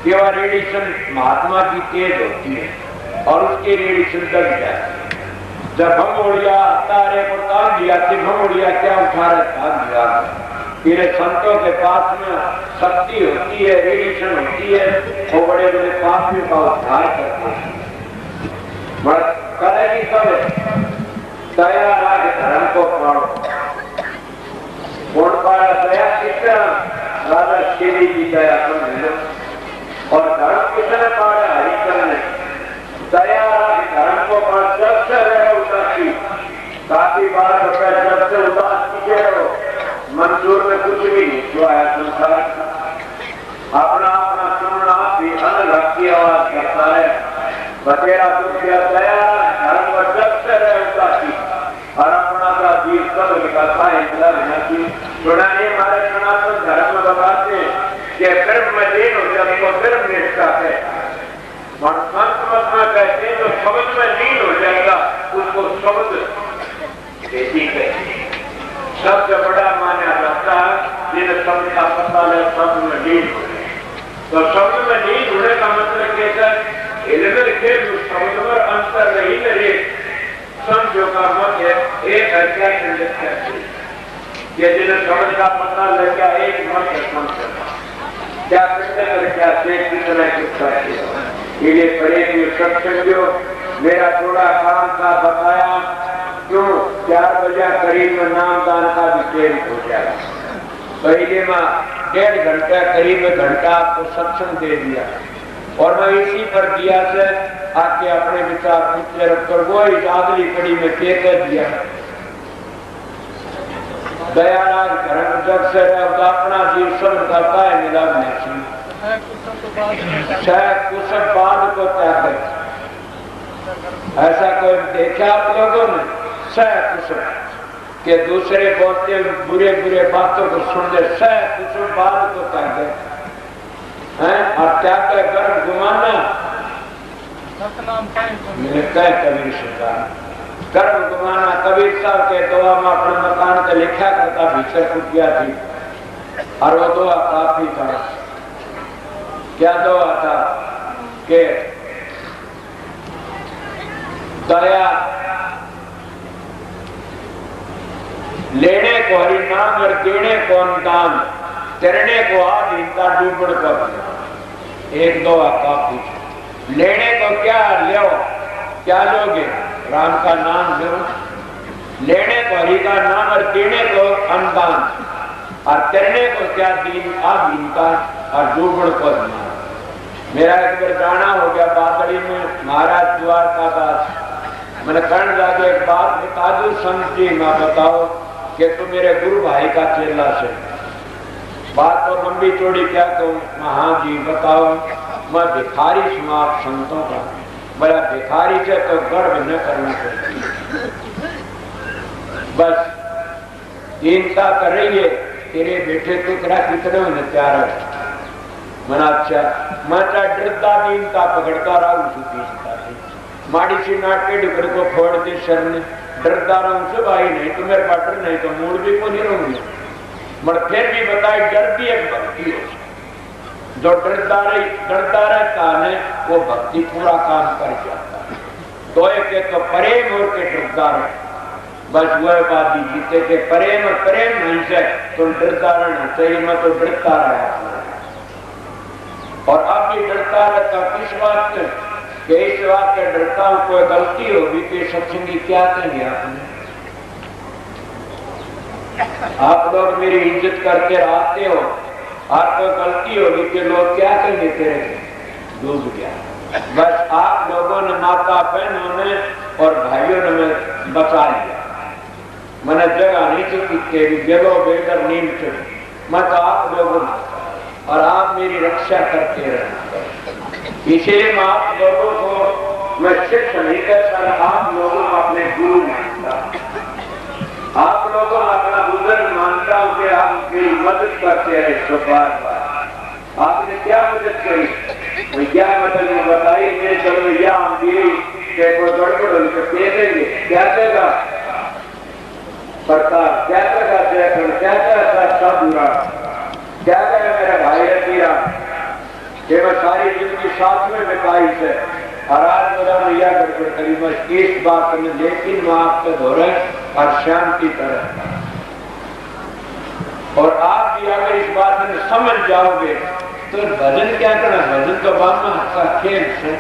F: कि वह रेडिएशन महात्मा की तेज होती है और उसकी रेडिएशन दब जाती है। जब भंगोड़िया तारे को तान दिया कि भंगोड़िया क्या उठा रहे तान दिया। फिर संतों के पास में शक्ति होती है, रेडिएशन होती है, वो बड़े बड़े पापियों का उद्धार करते हैं। करेगी सब दया राज धर्म को पाओ। कौन पाया दया? कितना राजा श्री की दया समझ लो। और धर्म किसने पाया? हरिचंद्र ने। दया राज धर्म को पाओ। जब से रहे उदासी, काफी बार जब से उदास कीजिए रहो, मंजूर में कुछ भी नहीं जो आया संसार अपना अपना सुनना भी अलग की आवाज करता है। बतेरा दुख या दया धर्म को जब से रहे उदासी और अपना का जीव सब निकलता है। सुनाने हमारे सनातन धर्म में बताते कि कर्म में लीन हो जाए तो कर्म निष्ठा है। संत मत में कहते हैं जो शब्द में लीन हो जाएगा उसको शब्द खेती कहते हैं। सबसे बड़ा माना जाता है जिन शब्द का पता है शब्द में लीन हो जाए। तो शब्द में लीन होने का मतलब कैसा? के शब्द पर अंतर नहीं करे। समझो का मत है एक हत्या जिन शब्द का पता लग गया एक मत समझ क्या करते क्या शेख की तरह किस्सा ये पड़े सत्संगियों मेरा थोड़ा काम था बताया। क्यों 4 बजे करीब में नामदान का विषय हो जाएगा। पहले में 1.5 घंटा करीब घंटा आपको सत्संग दे दिया और मैं इसी पर दिया से आके अपने विचार पूछते रखकर वो इस आगली कड़ी में पे कर दिया। दयाराज धर्म जग से अपना जीव सब करता है मिला नहीं शायद कुछ बाद को त्याग ऐसा कोई देखा आप लोगों ने? शायद कुछ के दूसरे बोलते बुरे बुरे बातों को सुन ले शायद कुछ बाद को त्याग और क्या कर गर्भ घुमाना मैंने कह कबीर सरकार गर्भ घुमाना। कबीर साहब के दुआ में अपने मकान का लिखा करता भीतर कुटिया थी और वो दुआ काफी था। क्या दुआ था कि दया लेने को हरि नाम और देने को अनुदान तैरने को आधीनता डूबड़ कर। एक दो काफी। लेने को क्या लो? क्या लोगे? राम का नाम लो। लेने को हरि का नाम और देने को अनुदान और तैरने को क्या दीन आधीनता और डूबड़ को अनुदान। मेरा एक बार जाना हो गया बादड़ी में महाराज द्वार का दास। मैंने कहने लगे एक बात बता दू संत जी मैं बताओ कि तू मेरे गुरु भाई का चेला से बात तो लंबी चौड़ी क्या कहूँ। हाँ जी बताओ। मैं भिखारी सुना आप संतों का। बड़ा भिखारी से तो गर्व न करना चाहिए। बस चिंता कर रही है तेरे बेटे तो तेरा कितने होने तैयार है। मना अच्छा मैं डरता दीनता पकड़ता रहा माड़ी सी नाटे डुकर को फोड़ दे शर ने डरता रहूं से भाई नहीं तो मेरे पाटर नहीं तो मूड भी को नहीं रहूंगी। मगर फिर भी बताए डर भी एक भक्ति हो। जो डरता रहता है वो भक्ति पूरा काम कर जाता है। तो एक तो प्रेम और के डरता रहे, बस वह बात ही जीते के प्रेम नहीं से तो डरता रहना चाहिए। मैं तो डरता रहा और अब भी डरता रहता किस बात के, इस बात के डरता हूं कोई गलती होगी कि सत्संगी क्या कहेंगे आपने। आप लोग मेरी इज्जत करके आते हो, आपको गलती होगी कि लोग क्या कहेंगे तेरे डूब गया। बस आप लोगों ने, माता बहनों ने और भाइयों ने बचा लिया। मैंने जगह नहीं चुकी तेरी बेलो बेगर नींद चुकी, मैं तो आप लोगों ने और आप मेरी रक्षा करते रहना। इसीलिए मैं आप लोगों को मैं शिक्षा नहीं करता, आप लोगों को अपने गुरु मानता, आप लोगों को अपना बुजुर्ग मानता हूं कि आप मेरी मदद करते रहे। तो बार आपने क्या मदद करी, क्या मदद बताई मेरे चलो या हम कोई गड़बड़ उनके दे देंगे, क्या देगा सरकार, क्या देगा जयपुर, क्या देगा बुरा, क्या देगा मेरा भाई रखिया कि मैं सारी जिंदगी साथ में बिताई से और आज मेरा भैया गड़बड़ करी मैं इस बात में, लेकिन मैं आपसे धो रहे और शांति तरह। और आप भी अगर इस बात में समझ जाओगे तो भजन क्या करना, भजन तो बामा का खेल है।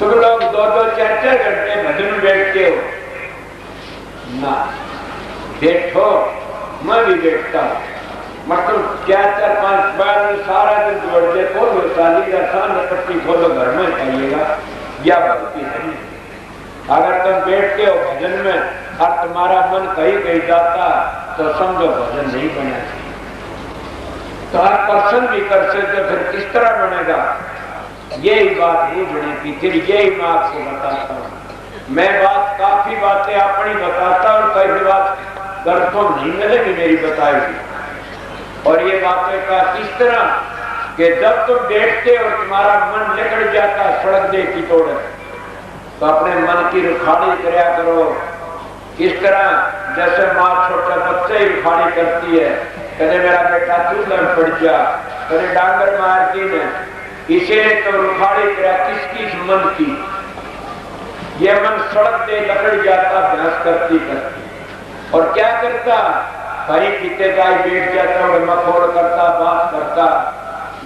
F: तुम लोग 2-4 घंटे भजन में बैठते हो ना, बैठो मैं भी बैठता हूँ, मतलब क्या 4-5 बार सारा दिन जोड़ दे खोलो, शादी का शान पट्टी खोलो, घर में खाइएगा या भक्ति है। अगर तुम बैठते हो भजन में और तुम्हारा मन कहीं जाता तो समझो भजन नहीं बना। तो आप पर्सन भी कर सकते, फिर किस तरह बनेगा, यही बात बूझने की। फिर यही मैं आपको बताता हूँ। मैं काफी बातें अपनी बताता हूँ, कई बात कर तो नहीं मिलेगी मेरी बताई। और ये बातें का किस तरह कि जब तुम बैठते हो तुम्हारा मन निकल जाता सड़क दे की तोड़, तो अपने मन की रुखाड़ी कराया करो। इस तरह जैसे माँ छोटा बच्चे ही रुखाड़ी करती है, कदे मेरा बेटा चूल्हे में पड़ जा, कदे डांगर मारती ने, इसीलिए तो रुखाड़ी करा किस मन की। ये मन सड़क दे लकड़ जाता भैंस करती और क्या करता, भाई पीते गाय बैठ जाता और मखोड़ करता, बात करता।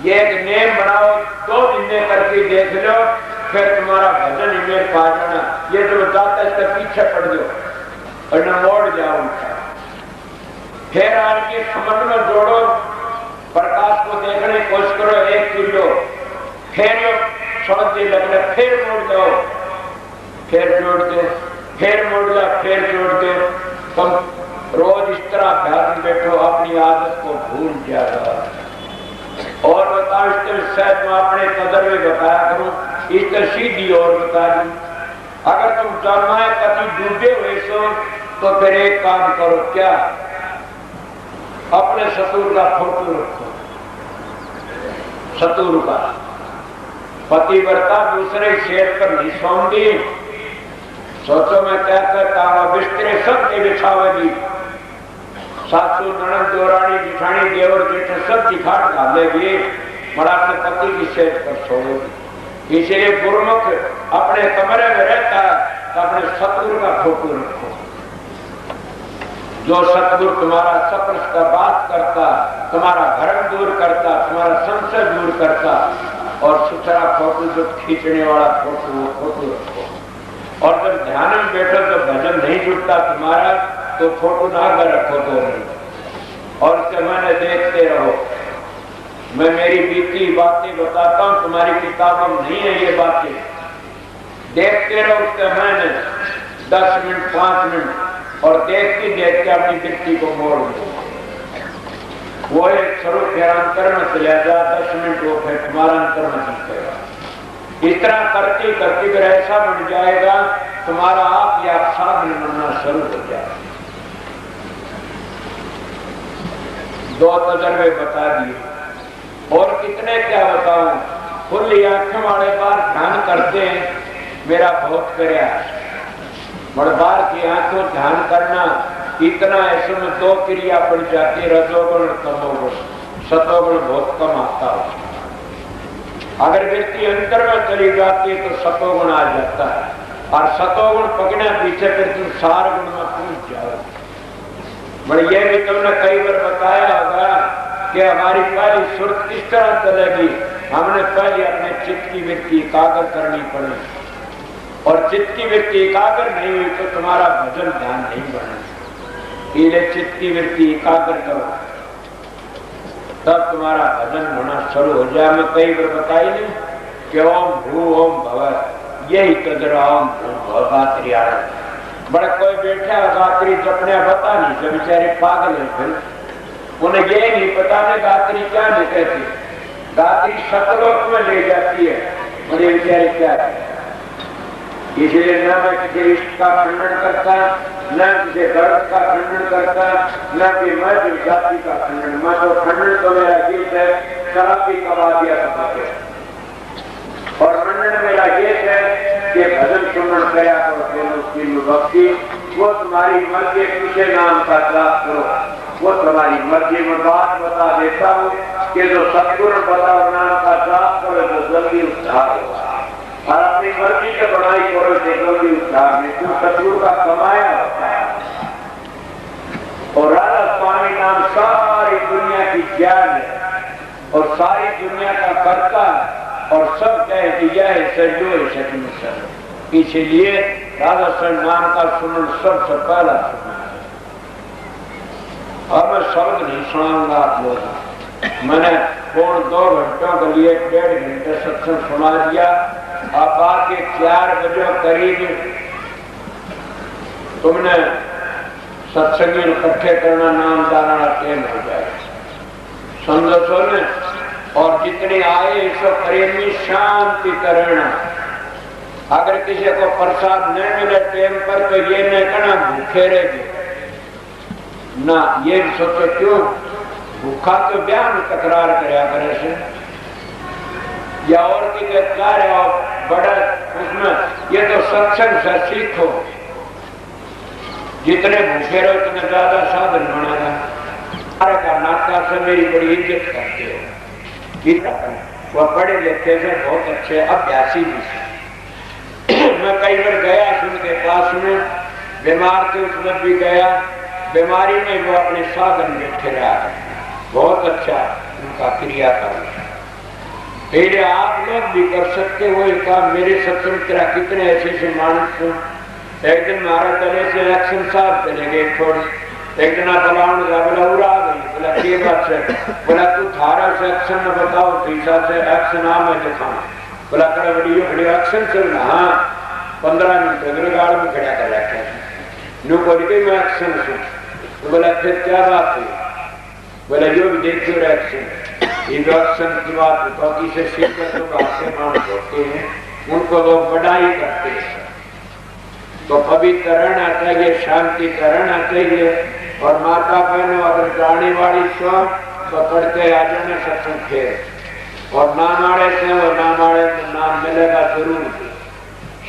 F: ये एक नेम बनाओ, 2 दिन करके देख लो, फिर तुम्हारा भजन इमेज पा जाना। ये जो जाता इसके पीछे पड़ जाओ और न मोड़ जाओ। फिर आपके समझ में जोड़ो, प्रकाश को देखने की कोशिश करो 1 किलो, फिर सड़क दे लगने, फिर मोड़ जाओ, फिर जोड़ दो, फिर मोड़ दो, फिर जोड़ दो। तुम रोज इस तरह अभ्यास में बैठो, अपनी आदत को भूल जाएगा। और बताओ इस तरह शायद मैं अपने कदर में बताया करूं, इस तरह सीधी और बता दूं। अगर तुम जमाए कभी डूबे हुए सो तो फिर एक काम करो, क्या अपने सतुर का फोटो रखो, सतुर का। पतिव्रता दूसरे शेर पर नहीं सौंधी, सोचो मैं क्या करता हूँ, बिस्तरे सब के बिछावेगी, सासू ननद देवरानी जिठानी देवर जेठे सब दिखाट डालेगी, बड़ा अपने पति की सेज पर सोएगी। इसलिए गुरुमुख अपने कमरे में रहता तो अपने सतगुरु का फोटो रखो। जो सतगुरु तुम्हारा सपरस का बात करता, तुम्हारा भरम दूर करता, तुम्हारा संशय दूर करता, और सुथरा फोटो जो खींचने वाला फोटो, वो फोटो रखो। और जब ध्यान में बैठो तो भजन नहीं जुटता तुम्हारा, तो फोटो ना कर रखो तो नहीं। और उसके मैंने देखते रहो, मैं मेरी बीती बातें बताता हूँ, तुम्हारी किताबों में नहीं है ये बातें, देखते रहो। उसके मैंने 10 मिनट 5 मिनट और देखते देखते अपनी वृत्ति को मोड़ दो। वो एक स्वरूप अंतर में चला जा, 10 मिनट वो फिर तुम्हारा अंतर में जीतेगा। इस तरह करते करते फिर ऐसा बन जाएगा तुम्हारा आप या साधन बनना शुरू हो जाएगा। 2 तजर्बे बता दिए, और कितने क्या बताऊं। खुली आंखें वाले बार ध्यान करते हैं, मेरा बहुत प्रयास। बार की आंखों ध्यान करना इतना, ऐसे में 2 क्रिया पड़ जाती, रजोगुण तमोगुण। सतोगुण बहुत कम आता है। अगर व्यक्ति अंतर में चली जाती है तो सतोगुण आ जाता है, और सतोगुण पकड़ने पीछे फिर तुम सार गुण में पहुंच जाओ। पर यह भी तुमने कई बार बताया होगा कि हमारी पहली सुरत किस तरह चलेगी। हमने पहले अपने चित्त की वृत्ति एकाग्र करनी पड़ी, और चित्त की वृत्ति एकाग्र नहीं हुई तो तुम्हारा भजन ध्यान नहीं बनेगा। इसलिए चित्त की वृत्ति एकाग्र करो, तब तुम्हारा भजन होना शुरू हो जाए। मैं कई बार बताई नहीं कि ओम भू ओम भव, यही तो जरा ओम भू भव गात्री आ रहा। बड़ा कोई बैठा गात्री जपने बता नहीं, जो बेचारे पागल है, फिर उन्हें ये नहीं पता है गात्री क्या कहती। गात्री सतलोक में ले जाती है, उन्हें बेचारे क्या है। इसलिए न मैं किसी इष्ट का खंडन करता, न किसी गर्भ का खंडन करता, न कि मैं जो जाति का खंडन। मैं तो खंडन तो मेरा गीत है शराबी कबादिया का, और खंडन मेरा गीत है कि भजन सुमन करा करो उसकी भक्ति। वो तुम्हारी मर्जी, किसी नाम का जाप करो, वो तुम्हारी मर्जी। में बात बता देता हूँ कि जो सतगुरु बताओ नाम का जाप करो तो जल्दी उद्धार होगा, और अपनी मर्जी से बनाई करो तो जल्दी उद्धार नहीं। क्यों सतगुरु का कमाया होता है। और राधा स्वामी नाम सारी दुनिया की ज्ञान है, और सारी दुनिया का कर्ता है, और सब कहे कि यह है सर जो है सच में सर। इसीलिए राधा स्वामी नाम का सुमन सबसे पहला सुमन। और मैं शब्द नहीं सुनाऊंगा आप लोग। मैंने पौन 2 घंटों के लिए 1.5 घंटे सत्संग सुना दिया। अब आके 4 बजे करीब तुमने सत्संगी इकट्ठे करना नाम डालना टेम हो जाए, समझो ने। और जितने आए इसको प्रेमी शांति करना। अगर किसी को प्रसाद नहीं मिले टेम पर तो ये नहीं कहना भूखे रहे ना। ये सोचो क्यों भूखा तो ब्याह में तकरार कराया करे से, या और की कार्य और बड़ा उसमें। ये तो सत्संग से सीखो, जितने भूखे रहो उतने ज्यादा साधन बनेगा। का नाता से मेरी बड़ी इज्जत करते हो। वह पढ़े लिखे से बहुत अच्छे अभ्यासी भी। मैं कई बार गया उनके पास में, बीमार थे उसमें भी गया। बीमारी में वो अपने साधन बैठे रहा, बहुत अच्छा उनका क्रिया कर। फिर आप लोग भी कर सकते हो ये काम। मेरे सत्संग तेरा कितने ऐसे मानस हो। एक दिन महाराज चले से एक्शन साहब चले गए थोड़ी, एक दिन बोला उड़ा गई। बोला के बात से, बोला तू थारा से एक्शन में बताओ, तीसरा से एक्शन आ मैं दिखाऊं। बोला कर वीडियो एक्शन से। हाँ 15 मिनट अग्रगाड़ में खड़ा कर रखा न्यू कोई मैं एक्शन सुन। तो बोला फिर क्या बात है। बोला जो भी देखते हो एक्शन, एक्शन की बात बताओ। इसे शिक्षक लोग आते मान होते हैं, उनको लोग बड़ाई करते हैं। तो पवित्र रहना चाहिए, शांति रहना चाहिए। और माता बहनों अगर जाने वाली सो तो तड़के आ जाने सत्संग खेल, और नामाड़े से और नामाड़े तो नाम मिलेगा जरूर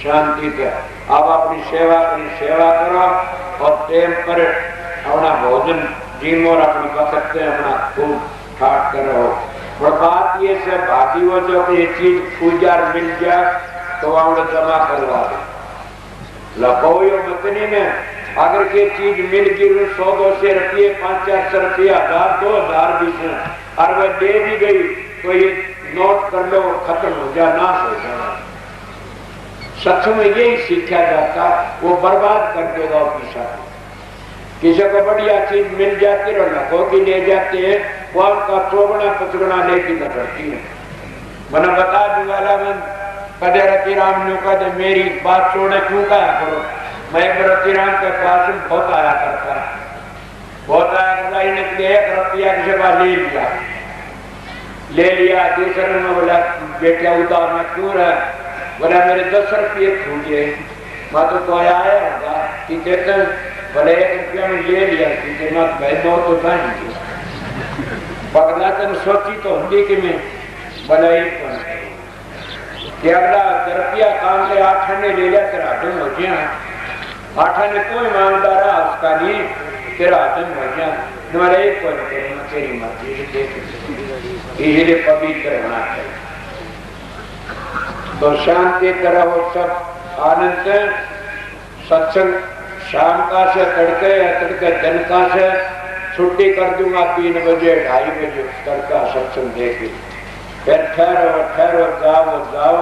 F: शांति का। अब अपनी सेवा करो, और टेम पर अपना भोजन जिम और अपनी वक्त से अपना खूब ठाट करो। और बात ये से भागी हो जो ये चीज पूजा मिल जाए तो वहां जमा करवा दो। लखोयो मतनी में अगर ये चीज मिल गई 100-200 रुपये, 500-400 रुपया, 1000-2000 भी से, और वह दे भी गई तो ये नोट कर लो, खत्म हो जा, नाश हो जाए। सच में यही सीखा जाता, वो बर्बाद कर देगा अपनी साथ। किसी को बढ़िया चीज मिल जाती है और लखों की ले जाते हैं, वो उनका 4-5 लेके करती है। मैंने बता दी वाला मैं कदे रतिराम ने कदे मेरी बात छोड़े क्यों कहा करो। मैं रतिराम के पास बहुत आया करता, बहुत आया करता। इन्हें 1 रुपया किसी का ले लिया। दूसरे में बोला बेटा उतार में क्यों रहा। बोला मेरे 10 रुपये छूटे। मैं तो आया होगा कि कहते बोले 1 रुपया में ले लिया मत भाई, 9 तो था पकड़ा। तेन सोची तो होंगी कि मैं बोला कि अगला रुपया काम के 8 आने ले लिया, तेरा आदम हो गया। 8 आने कोई मांगदारा उसका नहीं, तेरा आदम हो गया। तुम्हारे एक पर तेरी मर्जी से देख इसलिए पवित्र होना चाहिए। तो शांति तरह हो सब आनंद सत्संग शाम का से तड़के दिन का से छुट्टी कर दूंगा 3 बजे 2:30 बजे तड़का सत्संग देखे फिर ठहरो जाओ